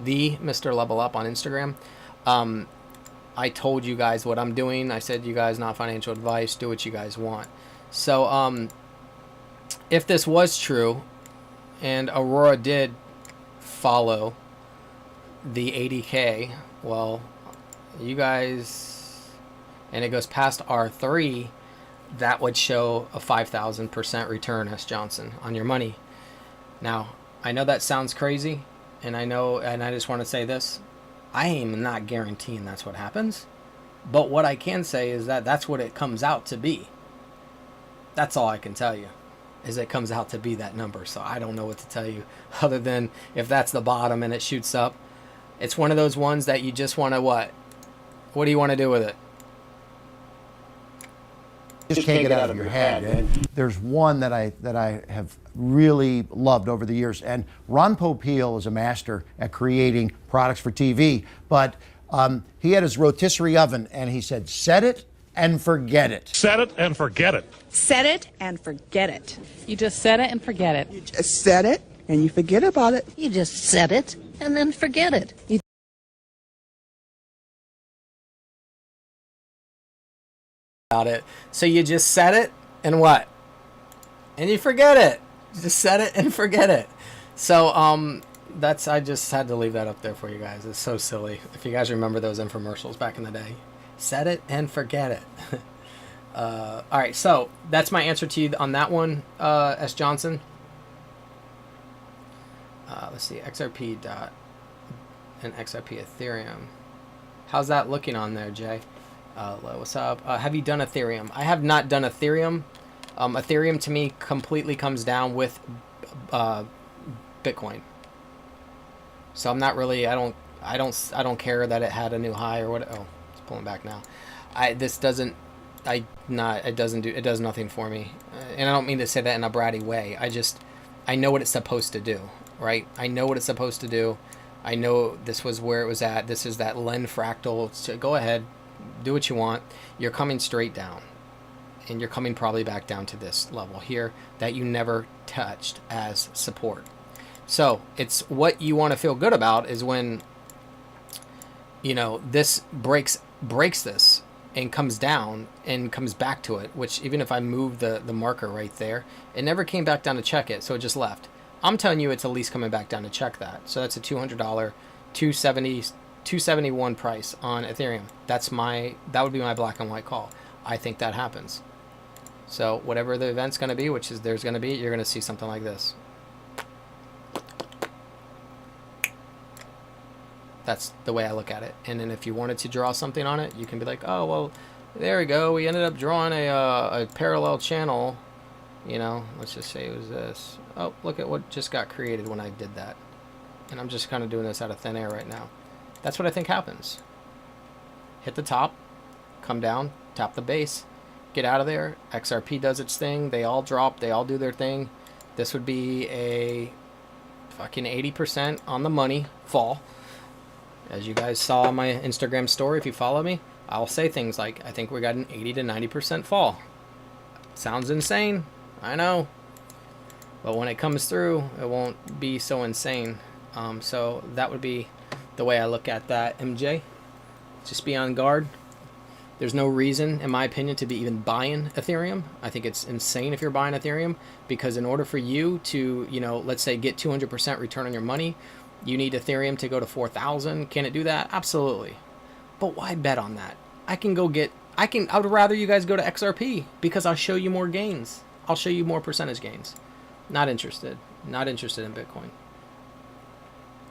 the Mr. Level Up on Instagram. I told you guys what I'm doing. I said, you guys, not financial advice. Do what you guys want. So if this was true, and Aurora did follow the 80K, well, you guys, and it goes past R3. That would show a 5,000% return, S. Johnson, on your money. Now, I know that sounds crazy, and I just want to say this. I am not guaranteeing that's what happens, but what I can say is that that's what it comes out to be. That's all I can tell you, is it comes out to be that number. So I don't know what to tell you other than if that's the bottom and it shoots up. It's one of those ones that you just want to what? What do you want to do with it? Just can't get out of your head. And there's one that I have really loved over the years, and Ron Popeil is a master at creating products for TV, but he had his rotisserie oven, and he said, set it and forget it. Set it and forget it. Set it and forget it. You just set it and forget it. You just set it and you forget about it. You just set it and then forget it. You About it. So you just set it and what? And you forget it. You just set it and forget it. So I just had to leave that up there for you guys. It's so silly. If you guys remember those infomercials back in the day. Set it and forget it. All right, so that's my answer to you on that one, S. Johnson. Let's see, XRP dot and XRP Ethereum. How's that looking on there, Jay? What's up? Have you done Ethereum? I have not done Ethereum. Ethereum to me completely comes down with Bitcoin. So I'm not really. I don't care that it had a new high or what. Oh, it's pulling back now. This doesn't It does nothing for me, and I don't mean to say that in a bratty way. I know what it's supposed to do, right? I know what it's supposed to do. I know this was where it was at. This is that Len fractal. So go ahead, do what you want. You're coming straight down, and you're coming probably back down to this level here that you never touched as support. So it's what you want to feel good about is when, you know, this breaks this and comes down and comes back to it, which even if I move the marker right there, it never came back down to check it, so it just left. I'm telling you it's at least coming back down to check that. So that's a $200, 271 price on Ethereum. That would be my black and white call. I think that happens. So whatever the event's going to be, which is there's going to be, you're going to see something like this. That's the way I look at it. And then if you wanted to draw something on it, you can be like, oh, well, there we go. We ended up drawing a parallel channel. You know, let's just say it was this. Oh, look at what just got created when I did that. And I'm just kind of doing this out of thin air right now. That's what I think happens. Hit the top, come down, tap the base, get out of there. XRP does its thing. They all drop. They all do their thing. This would be a fucking 80% on the money fall. As you guys saw on my Instagram story, if you follow me, I'll say things like, I think we got an 80 to 90% fall. Sounds insane, I know. But when it comes through, it won't be so insane. So that would be the way I look at that, MJ. Just be on guard. There's no reason, in my opinion, to be even buying Ethereum. I think it's insane if you're buying Ethereum, because in order for you to, you know, let's say get 200% return on your money, you need Ethereum to go to 4,000. Can it do that? Absolutely. But why bet on that? I would rather you guys go to XRP because I'll show you more gains. I'll show you more percentage gains. Not interested. Not interested in Bitcoin.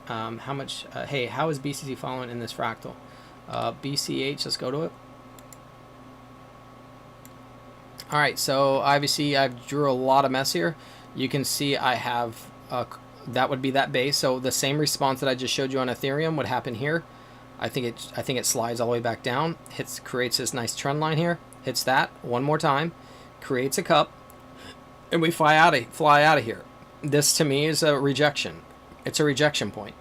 How much? Hey, how is BCC following in this fractal? BCH, let's go to it. All right, so obviously I've drew a lot of mess here. You can see I have that would be that base. So the same response that I just showed you on Ethereum would happen here. I think it slides all the way back down, creates this nice trend line here, hits that one more time, creates a cup, and we fly out of here. This to me is a rejection. It's a rejection point.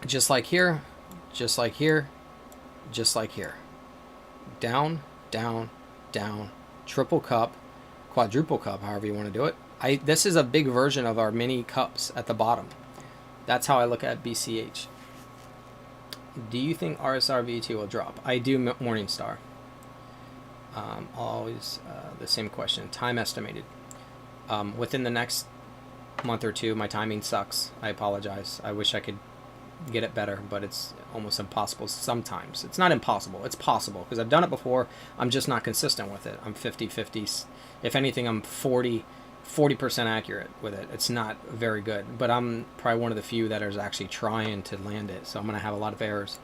Just like here, just like here, just like here. Down, down, down, triple cup, quadruple cup, however you want to do it. This is a big version of our mini cups at the bottom. That's how I look at BCH. Do you think RSR V2 will drop? I do. Morningstar. Always the same question. Time estimated. Within the next month or two. My timing sucks. I apologize. I wish I could get it better, but it's almost impossible sometimes. It's not impossible. It's possible because I've done it before. I'm just not consistent with it. I'm 50-50. If anything, I'm 40% accurate with it. It's not very good, but I'm probably one of the few that is actually trying to land it, so I'm going to have a lot of errors.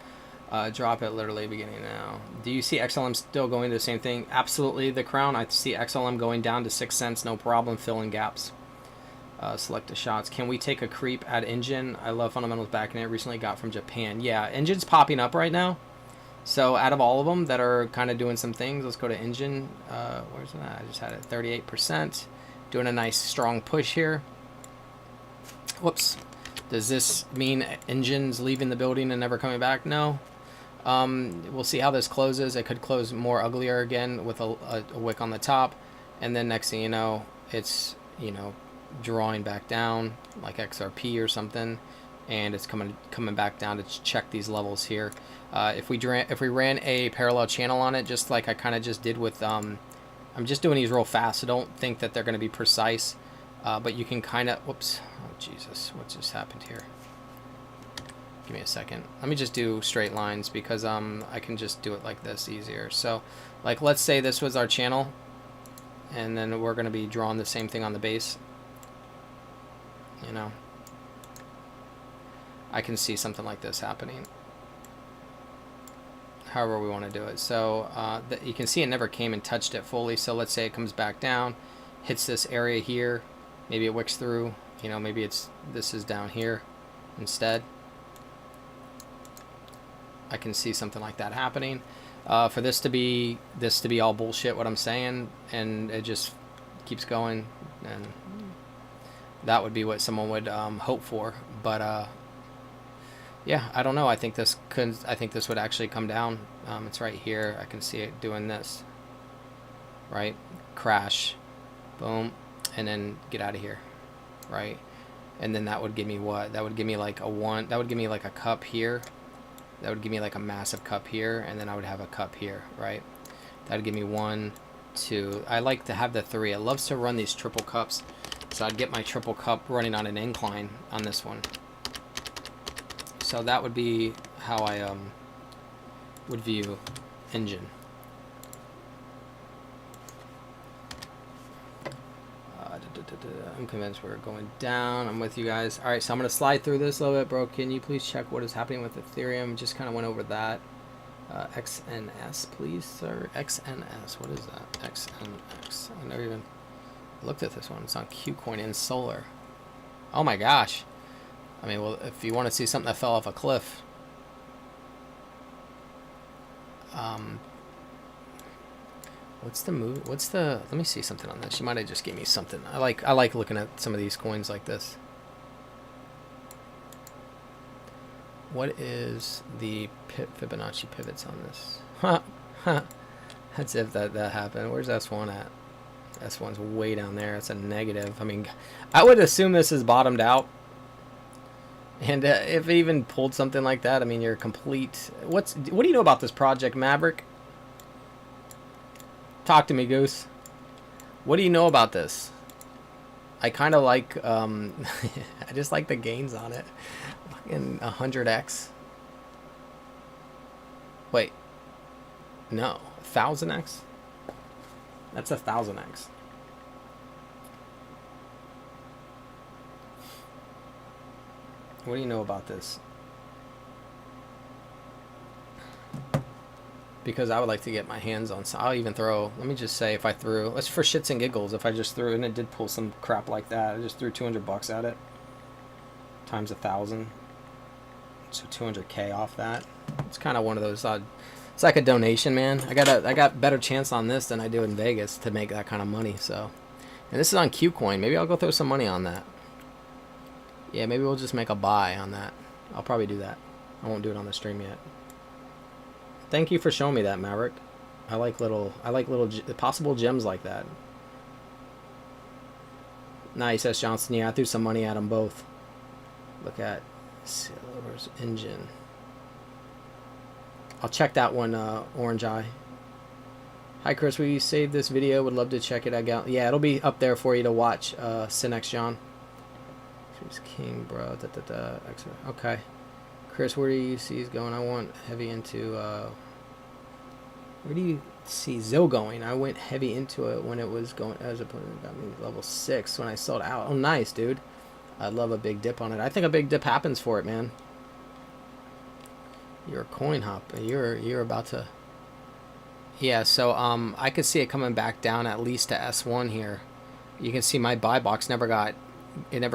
Drop it literally beginning now. Do you see XLM still going to the same thing? Absolutely, the crown. I see XLM going down to 6 cents, no problem, filling gaps. Select the shots. Can we take a creep at Engine? I love fundamentals backing it. Recently got from Japan. Yeah, Engine's popping up right now. So out of all of them that are kind of doing some things, let's go to Engine. Where's that? I just had it 38%. Doing a nice strong push here. Whoops. Does this mean Engine's leaving the building and never coming back? No. We'll see how this closes. It could close more uglier again with a wick on the top. And then next thing you know, it's, you know, drawing back down like XRP or something. And it's coming back down to check these levels here. If we ran a parallel channel on it, just like I kind of just did with, I'm just doing these real fast, so don't think that they're going to be precise. But you can kind of, whoops, oh Jesus, what just happened here? Give me a second. Let me just do straight lines because I can just do it like this easier. So, like, let's say this was our channel, and then we're going to be drawing the same thing on the base. You know, I can see something like this happening. However we want to do it. So you can see it never came and touched it fully. So let's say it comes back down, hits this area here. Maybe it wicks through. You know, maybe this is down here instead. I can see something like that happening. for this to be all bullshit, what I'm saying, and it just keeps going, and that would be what someone would hope for. But yeah, I don't know. I think this would actually come down. It's right here. I can see it doing this. Right, crash, boom, and then get out of here. Right, and then that would give me what? That would give me like a one. That would give me like a cup here. That would give me like a massive cup here, and then I would have a cup here. Right, that would give me 1, 2. I like to have the 3. I love to run these triple cups, so I'd get my triple cup running on an incline on this one. So that would be how I would view engine. I'm convinced we're going down. I'm with you guys. All right, so I'm going to slide through this a little bit, bro. Can you please check what is happening with Ethereum? Just kind of went over that. XNS, please, sir. XNS. What is that? XNX. I never even looked at this one. It's on KuCoin and Solar. Oh my gosh. I mean, well, if you want to see something that fell off a cliff, what's the move? What's the? Let me see something on this. She might have just gave me something. I like looking at some of these coins like this. What is the Fibonacci pivots on this? That's if that happened. Where's S1 at? S1's way down there. It's a negative. I mean, I would assume this is bottomed out. And if it even pulled something like that, I mean, you're complete. What do you know about this project, Maverick? Talk to me, Goose. What do you know about this? I kind of like, I just like the gains on it. Fucking 100x. Wait. No. 1000x? That's 1000x. What do you know about this? Because I would like to get my hands on, so I'll even throw, let me just say if I threw, let's for shits and giggles, if I just threw, and it did pull some crap like that, I just threw 200 bucks at it, times 1,000, so 200k off that. It's kind of one of those, it's like a donation, man. I got better chance on this than I do in Vegas to make that kind of money, so. And this is on KuCoin, maybe I'll go throw some money on that. Yeah, maybe we'll just make a buy on that. I'll probably do that. I won't do it on the stream yet. Thank you for showing me that, Maverick. I like little possible gems like that. Nice, S. Johnson. Yeah, I threw some money at them both. Look at Silver's engine. I'll check that one, Orange Eye. Hi, Chris. Will you save this video? Would love to check it out. Yeah, it'll be up there for you to watch. Sinex John. King, bro. Okay. Chris, where do you see he's going? I want heavy into, where do you see Zill going? I went heavy into it when it was going, as a got me level 6 when I sold out. Oh, nice, dude. I love a big dip on it. I think a big dip happens for it, man. You're a Coinhop. You're about to, yeah, so, I could see it coming back down at least to S1 here. You can see my buy box never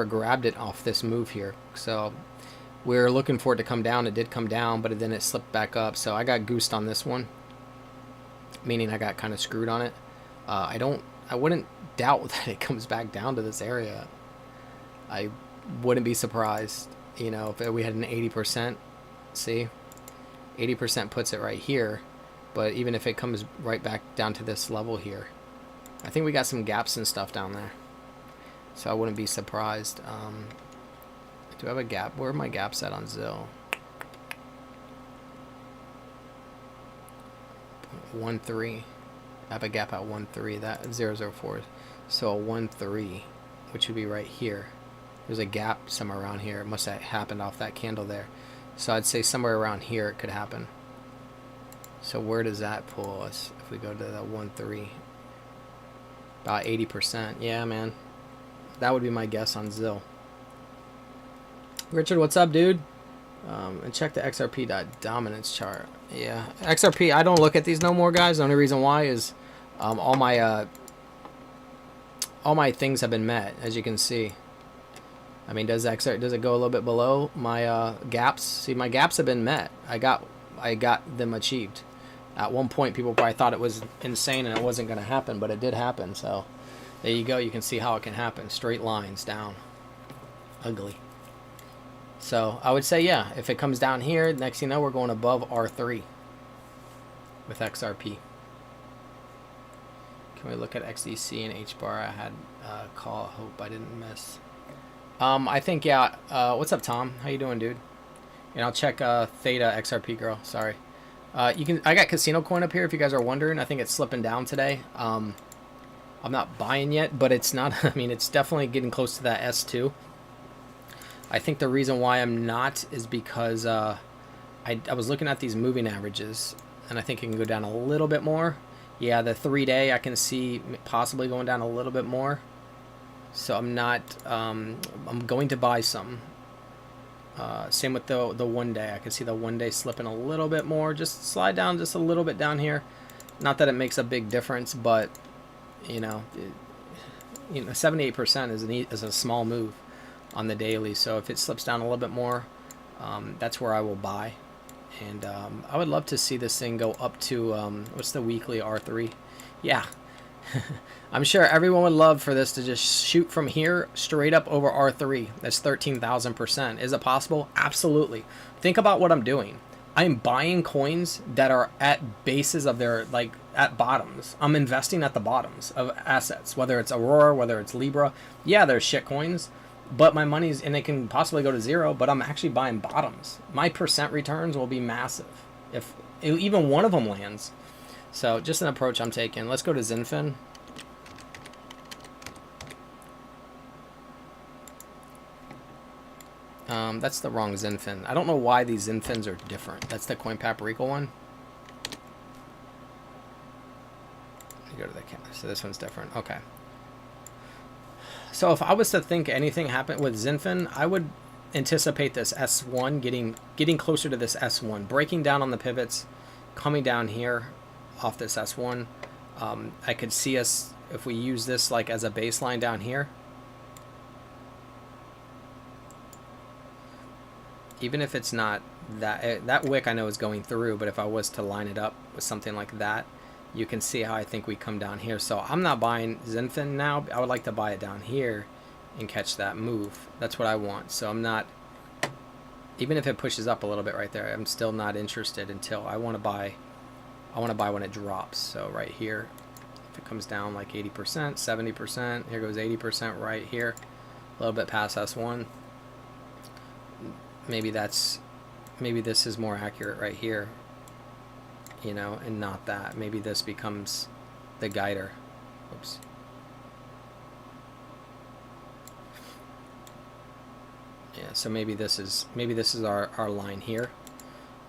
grabbed it off this move here. So we were looking for it to come down. It did come down, but then it slipped back up. So I got goosed on this one, meaning I got kind of screwed on it. I wouldn't doubt that it comes back down to this area. I wouldn't be surprised, you know, if we had an 80%. See, 80% puts it right here. But even if it comes right back down to this level here, I think we got some gaps and stuff down there. So I wouldn't be surprised. Do I have a gap? Where are my gaps at on Zill? 1.3. I have a gap at 1.3. That 0.04. So a 1.3, which would be right here. There's a gap somewhere around here. It must have happened off that candle there. So I'd say somewhere around here it could happen. So where does that pull us if we go to the 1.3? About 80%. Yeah, man. That would be my guess on Zill. Richard, what's up, dude? And check the XRP.dominance chart. Yeah, XRP, I don't look at these no more, guys. The only reason why is all my things have been met, as you can see. I mean, does it go a little bit below my gaps? See, my gaps have been met. I got them achieved. At one point, people probably thought it was insane and it wasn't going to happen, but it did happen. So there you go. You can see how it can happen. Straight lines down. Ugly. So I would say, yeah, if it comes down here, next thing you know, we're going above R3 with XRP. Can we look at XDC and HBAR? I had a call. Hope I didn't miss. I think, yeah. What's up, Tom? How you doing, dude? And I'll check Theta XRP, girl. Sorry. You can. I got Casino Coin up here if you guys are wondering. I think it's slipping down today. I'm not buying yet, but it's not. I mean, it's definitely getting close to that S2. I think the reason why I'm not is because I was looking at these moving averages, and I think it can go down a little bit more. Yeah, the 3-day I can see possibly going down a little bit more. So I'm not. I'm going to buy some. Same with the 1-day. I can see the 1-day slipping a little bit more. Just slide down just a little bit down here. Not that it makes a big difference, but you know, 78% is a small move on the daily. So if it slips down a little bit more, that's where I will buy. And I would love to see this thing go up to what's the weekly R3? Yeah. I'm sure everyone would love for this to just shoot from here straight up over R3. That's 13,000%. Is it possible? Absolutely. Think about what I'm doing. I'm buying coins that are at bases of their, like, at bottoms. I'm investing at the bottoms of assets, whether it's Aurora, whether it's Libra. Yeah, they're shit coins, but my money's, and it can possibly go to zero, but I'm actually buying bottoms. My percent returns will be massive if even one of them lands. So just an approach I'm taking. Let's go to Zinfin. That's the wrong Zinfin. I don't know why these Zinfins are different. That's the Coin Paprika one. You go to the camera. So this one's different. Okay. So if I was to think anything happened with Zinfin, I would anticipate this S1 getting closer to this S1, breaking down on the pivots, coming down here off this S1. I could see us, if we use this like as a baseline down here, even if it's not that wick I know is going through, but if I was to line it up with something like that, you can see how I think we come down here. So I'm not buying Zinfin now. I would like to buy it down here and catch that move. That's what I want. So I'm not, even if it pushes up a little bit right there, I'm still not interested until I want to buy when it drops. So right here, if it comes down like 80%, 70%, here goes 80% right here, a little bit past S1. Maybe this is more accurate right here, you know, and not that. Maybe this becomes the guider. Oops. Yeah, so maybe this is our line here,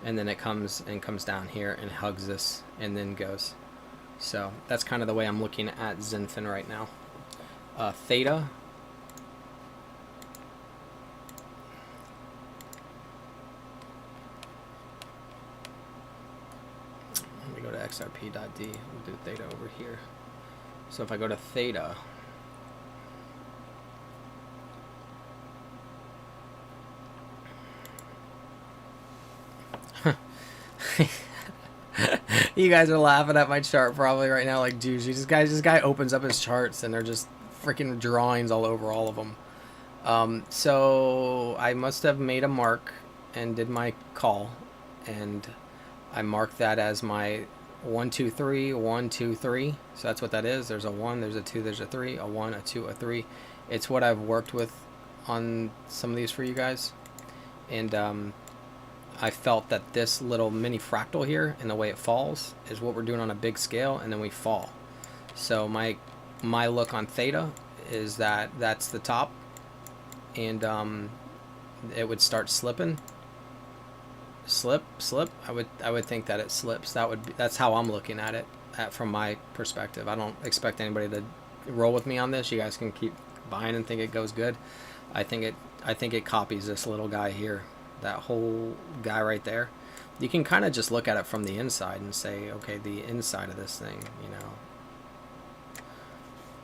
and then it comes down here and hugs this and then goes. So that's kind of the way I'm looking at Zinfin right now. Theta. Let me go to xrp.d. We'll do Theta over here. So if I go to Theta, you guys are laughing at my chart probably right now, like, dude, this guy opens up his charts and they're just freaking drawings all over all of them. So I must have made a mark and did my call, and I marked that as my 1 2 3 1 2 3. So that's what that is. There's a 1, there's a 2, there's a 3, a 1, a 2, a 3. It's what I've worked with on some of these for you guys, and I felt that this little mini fractal here and the way it falls is what we're doing on a big scale, and then we fall. So my look on Theta is that that's the top, and it would start slipping. Slip. I would think that it slips. That's how I'm looking at it from my perspective. I don't expect anybody to roll with me on this. You guys can keep buying and think it goes good. I think it copies this little guy here. That whole guy right there. You can kind of just look at it from the inside and say, okay, the inside of this thing,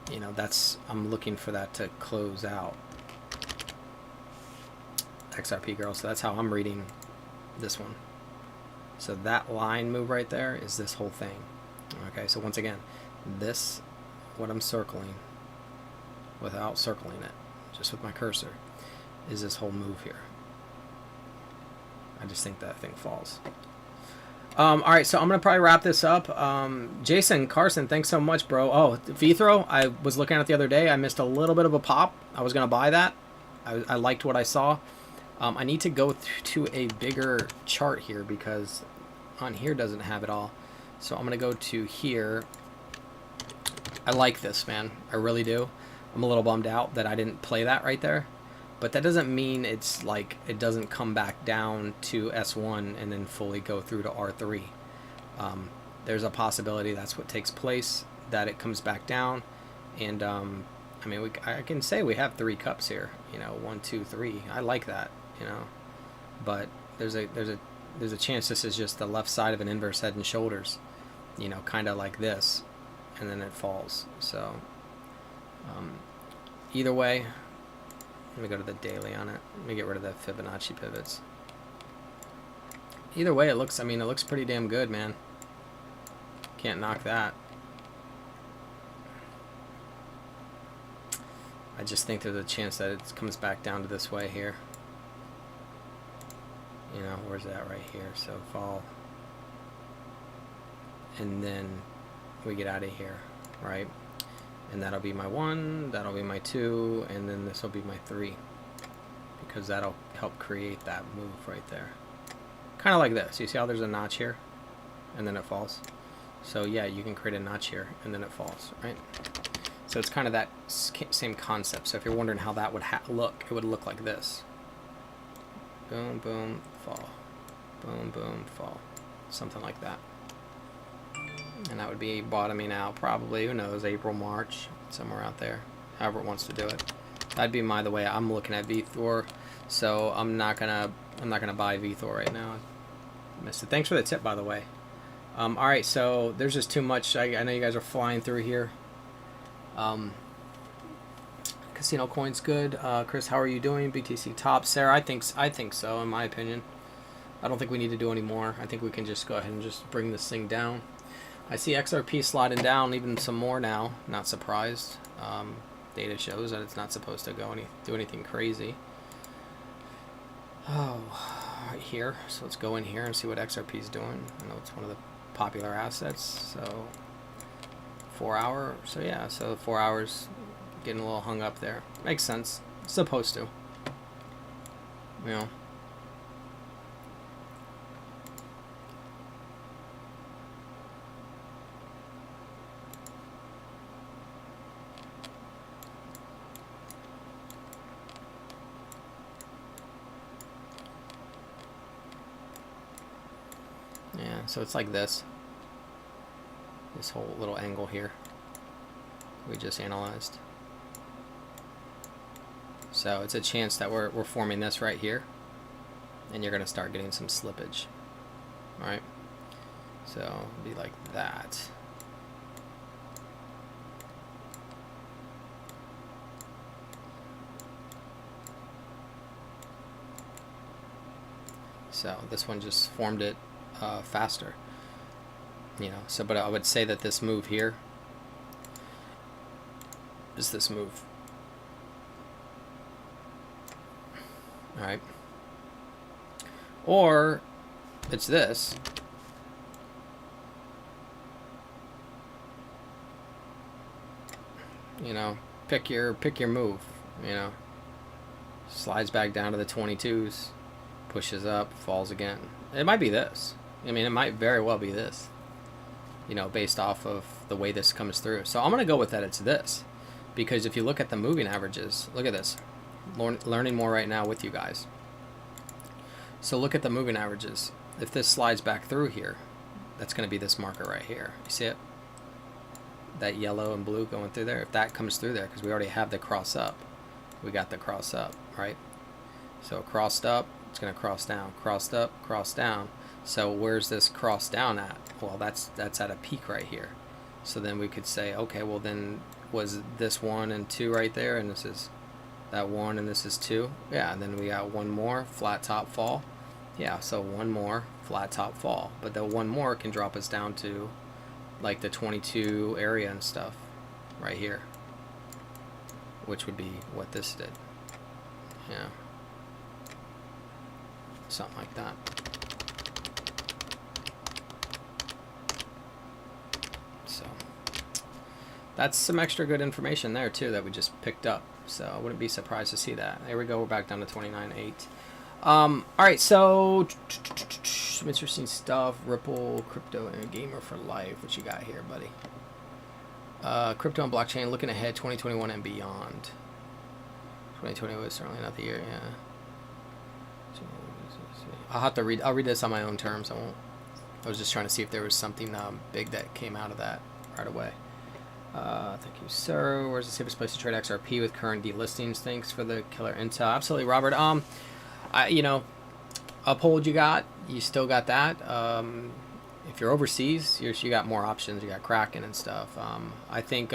you know, that's, I'm looking for that to close out. XRP girl. So that's how I'm reading this one. So that line move right there is this whole thing. Okay, so once again, this, what I'm circling, without circling it, just with my cursor, is this whole move here. I just think that thing falls. All right, so I'm going to probably wrap this up. Jason Carson, thanks so much, bro. Oh, V-throw, I was looking at it the other day. I missed a little bit of a pop. I was going to buy that. I liked what I saw. I need to go to a bigger chart here because on here doesn't have it all. So I'm going to go to here. I like this, man. I really do. I'm a little bummed out that I didn't play that right there. But that doesn't mean it's like it doesn't come back down to S1 and then fully go through to R3. There's a possibility that's what takes place, that it comes back down. And I mean, I can say we have 3 cups here. You know, 1, 2, 3. I like that. You know, but there's a chance this is just the left side of an inverse head and shoulders. You know, kind of like this, and then it falls. So either way. Let me go to the daily on it. Let me get rid of the Fibonacci pivots. Either way, it looks, I mean, it looks pretty damn good, man. Can't knock that. I just think there's a chance that it comes back down to this way here. You know, where's that right here? So fall. And then we get out of here, right? And that'll be my 1, that'll be my 2, and then this will be my 3. Because that'll help create that move right there. Kind of like this. You see how there's a notch here? And then it falls. So yeah, you can create a notch here, and then it falls, right? So it's kind of that same concept. So if you're wondering how that would look, it would look like this. Boom, boom, fall. Boom, boom, fall. Something like that. And that would be bottoming out probably, who knows, April, March, somewhere out there, however it wants to do it. That'd be the way I'm looking at VThor. So I'm not gonna buy VThor right now. I missed it. Thanks for the tip, by the way. All right, so there's just too much. I know you guys are flying through here. Casino coin's good. Chris, how are you doing? BTC top. Sarah, I think so, in my opinion. I don't think we need to do any more. I think we can just go ahead and just bring this thing down. I see XRP sliding down even some more now. Not surprised. Data shows that it's not supposed to do anything crazy. Oh, right here. So let's go in here and see what XRP is doing. I know it's one of the popular assets. So 4 hour. So yeah. So 4 hours, getting a little hung up there. Makes sense. It's supposed to. You know. Yeah, so it's like this whole little angle here we just analyzed. So it's a chance that we're forming this right here, and you're going to start getting some slippage. All right, so it'll be like that. So this one just formed it faster, you know. So, but I would say that this move here is this move. All right, or it's this. You know, pick your move. You know, slides back down to the 22s, pushes up, falls again. It might be this. I mean, it might very well be this, you know, based off of the way this comes through. So I'm going to go with that it's this, because if you look at the moving averages, look at this. Learning more right now with you guys. So look at the moving averages. If this slides back through here, that's going to be this marker right here. You see it? That yellow and blue going through there. If that comes through there, because we already have the cross up. We got the cross up, right? So crossed up, it's going to cross down. Crossed up, cross down. So where's this cross down at? Well, that's at a peak right here. So then we could say, okay, well then was this 1 and 2 right there, and this is that 1 and this is 2. Yeah, and then we got one more flat top fall, Yeah, so one more flat top fall, but the one more can drop us down to like the 22 area and stuff right here, which would be what this did. Yeah, something like that. So that's some extra good information there too that we just picked up, so I wouldn't be surprised to see that. There we go, we're back down to 29.8. All right, so some interesting stuff. Ripple, crypto, and gamer for life. What you got here, buddy? Crypto and blockchain looking ahead 2021 and beyond. 2020 was certainly not the year. Yeah. I'll have to read. I'll read this on my own terms. I won't. I was just trying to see if there was something big that came out of that right away. Thank you, sir. Where's the safest place to trade XRP with current delistings? Thanks for the killer intel. Absolutely, Robert. You know, Uphold you got. You still got that. If you're overseas, you got more options. You got Kraken and stuff. I think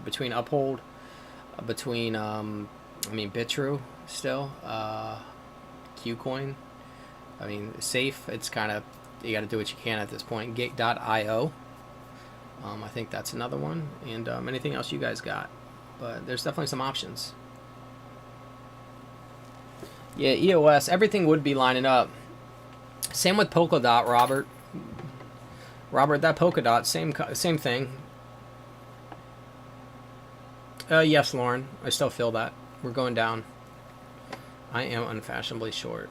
between Uphold, between I mean Bitrue still, Qcoin. I mean safe. It's kind of, you got to do what you can at this point. Gate.io. I think that's another one. And anything else you guys got? But there's definitely some options. Yeah, EOS, everything would be lining up. Same with Polkadot, Robert. Robert, that Polkadot, same thing. Yes, Lauren, I still feel that. We're going down. I am unfashionably short.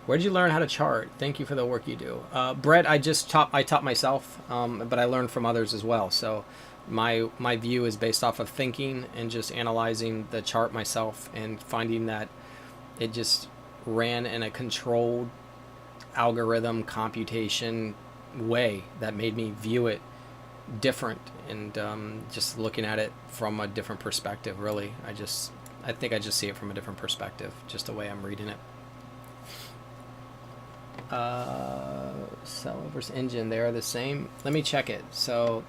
Where did you learn how to chart? Thank you for the work you do. Brett, I taught myself, but I learned from others as well. So my view is based off of thinking and just analyzing the chart myself and finding that it just ran in a controlled algorithm computation way that made me view it different, and just looking at it from a different perspective. Really, I think I just see it from a different perspective, just the way I'm reading it. Seller versus engine, they are the same. Let me check it. So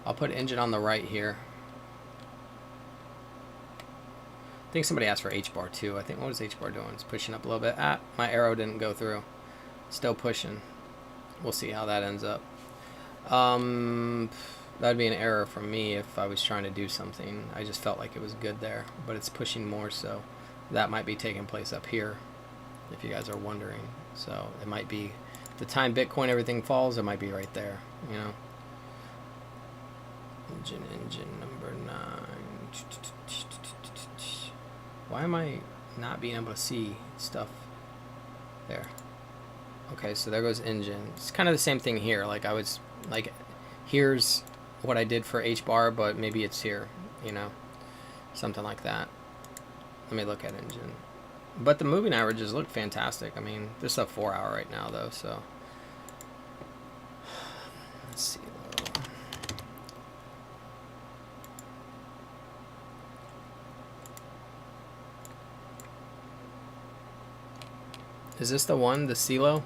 I'll put engine on the right here. I think somebody asked for H-bar too. I think, what is H-bar doing? It's pushing up a little bit. My arrow didn't go through. Still pushing. We'll see how that ends up. That'd be an error from me if I was trying to do something. I just felt like it was good there, but it's pushing more, so that might be taking place up here, if you guys are wondering. So it might be the time Bitcoin everything falls, it might be right there, you know. Engine number 9. Why am I not being able to see stuff there? Okay, so there goes engine. It's kind of the same thing here. Like I was like, here's what I did for H-bar, but maybe it's here, you know, something like that. Let me look at engine. But the moving averages look fantastic. I mean, this is a 4 hour right now though, so let's see. Is this the one, the CeeLo?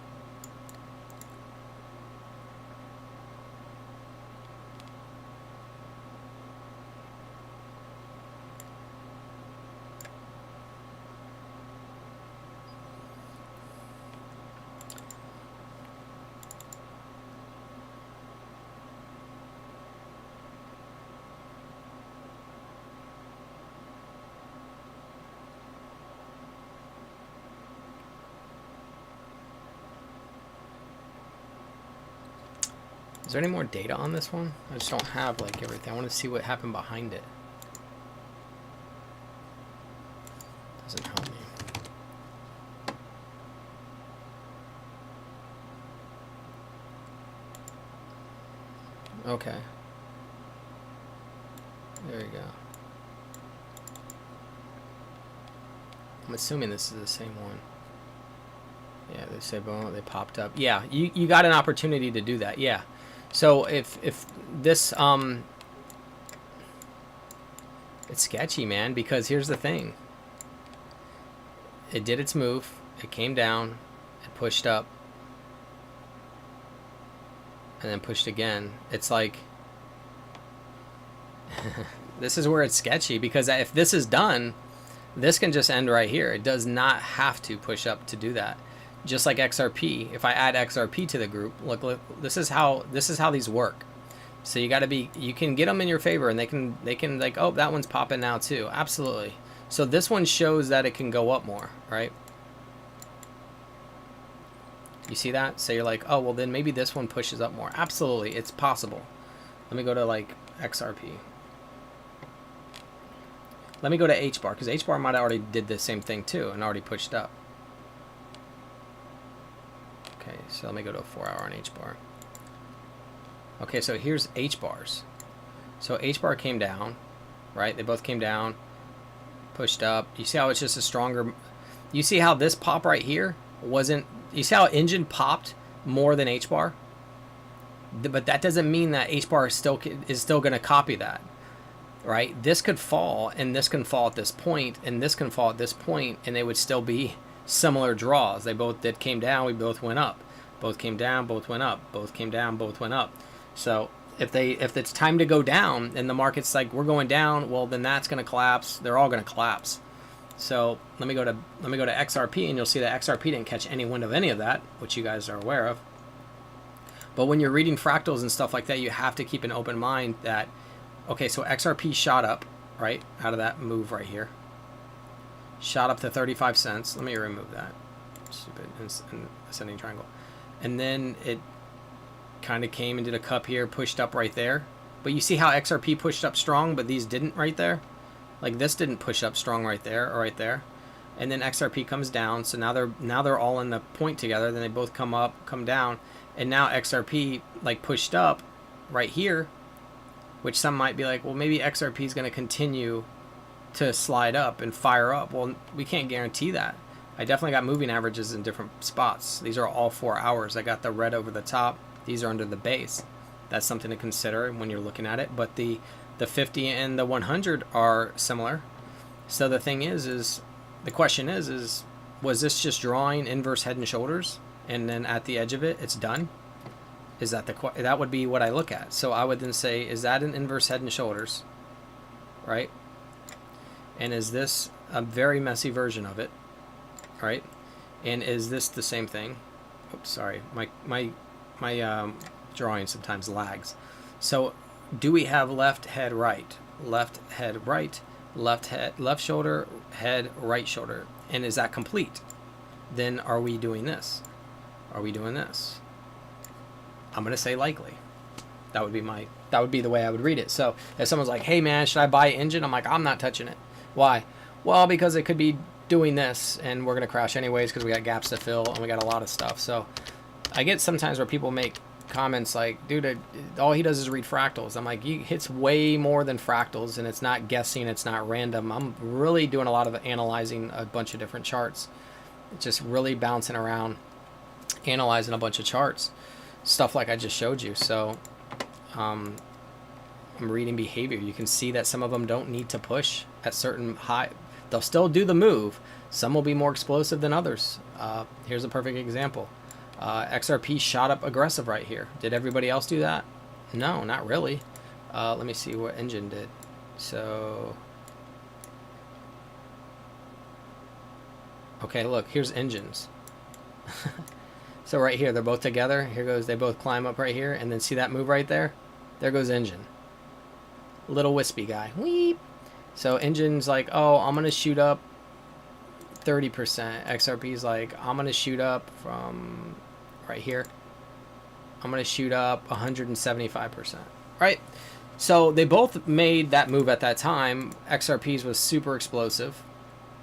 Is there any more data on this one? I just don't have like everything. I want to see what happened behind it. Doesn't help me. Okay. There you go. I'm assuming this is the same one. Yeah, they said, well, they popped up. Yeah, you got an opportunity to do that. Yeah. So if this it's sketchy, man, because here's the thing. It did its move. It came down. It pushed up. And then pushed again. It's like this is where it's sketchy, because if this is done, This can just end right here. It does not have to push up to do that. Just like XRP, if I add XRP to the group, look, this is how these work. So you got to be, you can get them in your favor, and they can like, oh, that one's popping now too. Absolutely. So this one shows that it can go up more, right? You see that? So you're like, oh, well then maybe this one pushes up more. Absolutely, it's possible. Let me go to like XRP. Let me go to H bar, because H bar might have already did the same thing too and already pushed up. Okay, so let me go to a 4 hour on H bar. Okay, so here's H bars. So H bar came down, right? They both came down, pushed up. You see how it's just a stronger, you see how this pop right here wasn't, you see how engine popped more than H bar? But that doesn't mean that H bar is still going to copy that, right? This could fall, and this can fall at this point, and this can fall at this point, and they would still be similar draws. They both came down, we both went up. Both came down, both went up. Both came down, both went up. So if it's time to go down and the market's like, we're going down, well then that's going to collapse. They're all going to collapse. So let me go to XRP, and you'll see that XRP didn't catch any wind of any of that, which you guys are aware of. But when you're reading fractals and stuff like that, you have to keep an open mind that, okay, so XRP shot up, right, out of that move right here. Shot up to 35 cents. Let me remove that. Stupid ascending triangle. And then it kind of came and did a cup here, pushed up right there. But you see how XRP pushed up strong, but these didn't right there? Like this didn't push up strong right there or right there. And then XRP comes down, so now they're all in the point together. Then they both come up, come down, and now XRP like pushed up right here, which some might be like, well, maybe XRP is going to continue to slide up and fire up. Well, we can't guarantee that. I definitely got moving averages in different spots. These are all 4 hours. I got the red over the top. These are under the base. That's something to consider when you're looking at it. But the 50 and the 100 are similar. So the thing is the question is was this just drawing inverse head and shoulders, and then at the edge of it, it's done? Is that that would be what I look at. So I would then say, is that an inverse head and shoulders, right? And is this a very messy version of it, right? And is this the same thing? Oops, sorry, my drawing sometimes lags. So do we have left head right, left head right, left shoulder head, right shoulder, and is that complete? Then are we doing this? Are we doing this? I'm gonna say likely. That would be the way I would read it. So if someone's like, hey man, should I buy engine? I'm like, I'm not touching it. Why? Well, because it could be doing this and we're gonna crash anyways because we got gaps to fill and we got a lot of stuff. So I get sometimes where people make comments like, dude, all he does is read fractals. I'm like, he hits way more than fractals, and it's not guessing, it's not random. I'm really doing a lot of analyzing a bunch of different charts. It's just really bouncing around, analyzing a bunch of charts, stuff like I just showed you. So I'm reading behavior. You can see that some of them don't need to push at certain high. They'll still do the move. Some will be more explosive than others. Here's a perfect example. XRP shot up aggressive right here. Did everybody else do that? No, not really. Let me see what engine did. So, okay, look, here's engines. So right here, they're both together. Here goes, they both climb up right here, and then see that move right there? There goes engine. Little wispy guy. Weep. So engine's like, oh, I'm gonna shoot up 30%. XRP's like, I'm gonna shoot up from right here. I'm gonna shoot up 175%. Right? So they both made that move at that time. XRP's was super explosive.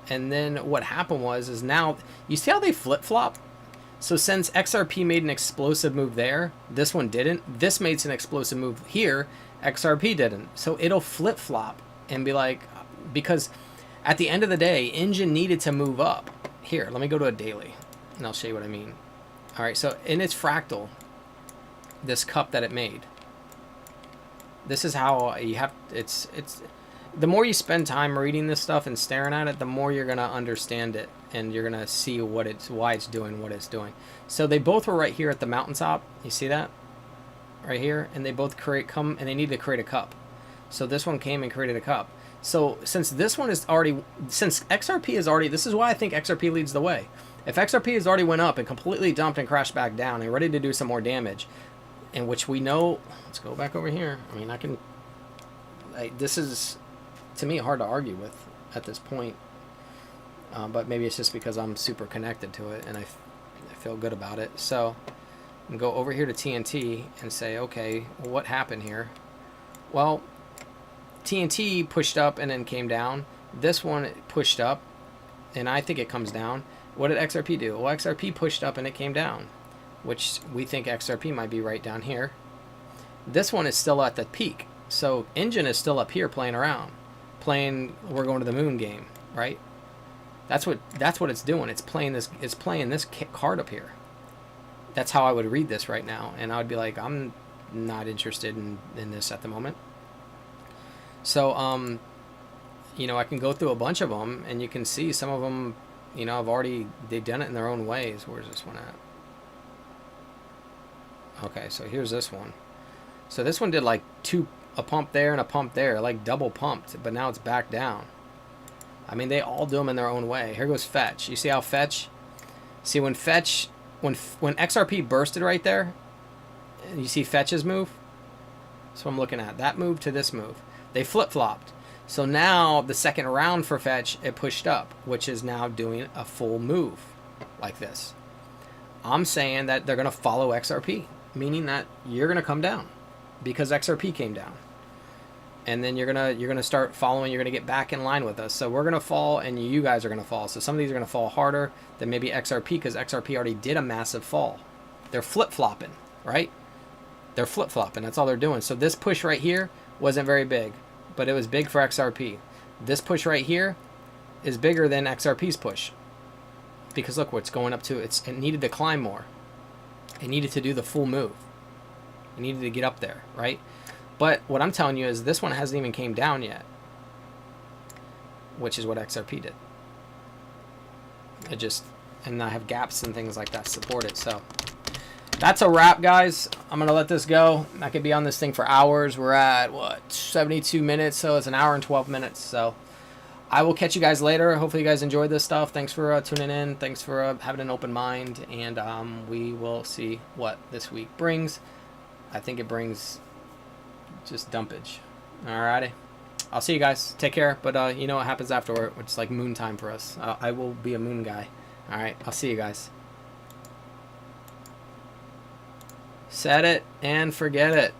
And then what happened was now, you see how they flip-flop? So since XRP made an explosive move there, this one didn't. This made an explosive move here, XRP didn't. So it'll flip-flop and be like, because at the end of the day, engine needed to move up. Here, let me go to a daily, and I'll show you what I mean. All right, so in its fractal, this cup that it made, this is how you have, it's the more you spend time reading this stuff and staring at it, the more you're gonna understand it, and you're gonna see why it's doing what it's doing. So they both were right here at the mountaintop. You see that? Right here, and they both come and they need to create a cup. So this one came and created a cup. So since this one is already, since XRP is already, this is why I think XRP leads the way. If XRP has already went up and completely dumped and crashed back down and ready to do some more damage, in which we know, let's go back over here. I mean, I can, this is, to me, hard to argue with at this point. But maybe it's just because I'm super connected to it and I feel good about it. So I'm go over here to TNT and say, okay, well, what happened here? Well, TNT pushed up and then came down. This one pushed up, and I think it comes down. What did XRP do? Well, XRP pushed up and it came down, which we think XRP might be right down here. This one is still at the peak. So Engine is still up here playing around, playing we're going to the moon game, right? That's what it's doing. It's playing this card up here. That's how I would read this right now, and I would be like, I'm not interested in this at the moment. So you know, I can go through a bunch of them, and you can see some of them, you know, they've done it in their own ways. Where's this one at? Okay, so here's this one. So this one did like a pump there and a pump there, like double pumped, but now it's back down. I mean, they all do them in their own way. Here goes Fetch. You see how Fetch? See when Fetch, when XRP bursted right there, and you see Fetch's move? That's what I'm looking at. That move to this move. They flip-flopped. So now the second round for Fetch, it pushed up, which is now doing a full move like this. I'm saying that they're going to follow XRP, meaning that you're going to come down because XRP came down. And then you're gonna start following. You're gonna get back in line with us. So we're gonna fall, and you guys are gonna fall. So some of these are gonna fall harder than maybe XRP because XRP already did a massive fall. They're flip flopping, right? They're flip flopping. That's all they're doing. So this push right here wasn't very big, but it was big for XRP. This push right here is bigger than XRP's push because look what's going up to. It needed to climb more. It needed to do the full move. It needed to get up there, right? But what I'm telling you is this one hasn't even came down yet, which is what XRP did. And I have gaps and things like that support it. So that's a wrap, guys. I'm going to let this go. I could be on this thing for hours. We're at, what, 72 minutes, so it's an hour and 12 minutes. So I will catch you guys later. Hopefully you guys enjoyed this stuff. Thanks for tuning in. Thanks for having an open mind, and we will see what this week brings. I think it brings just dumpage. Alrighty, I'll see you guys. Take care. But you know what happens afterward? It's like moon time for us. I will be a moon guy. Alright, I'll see you guys. Set it and forget it.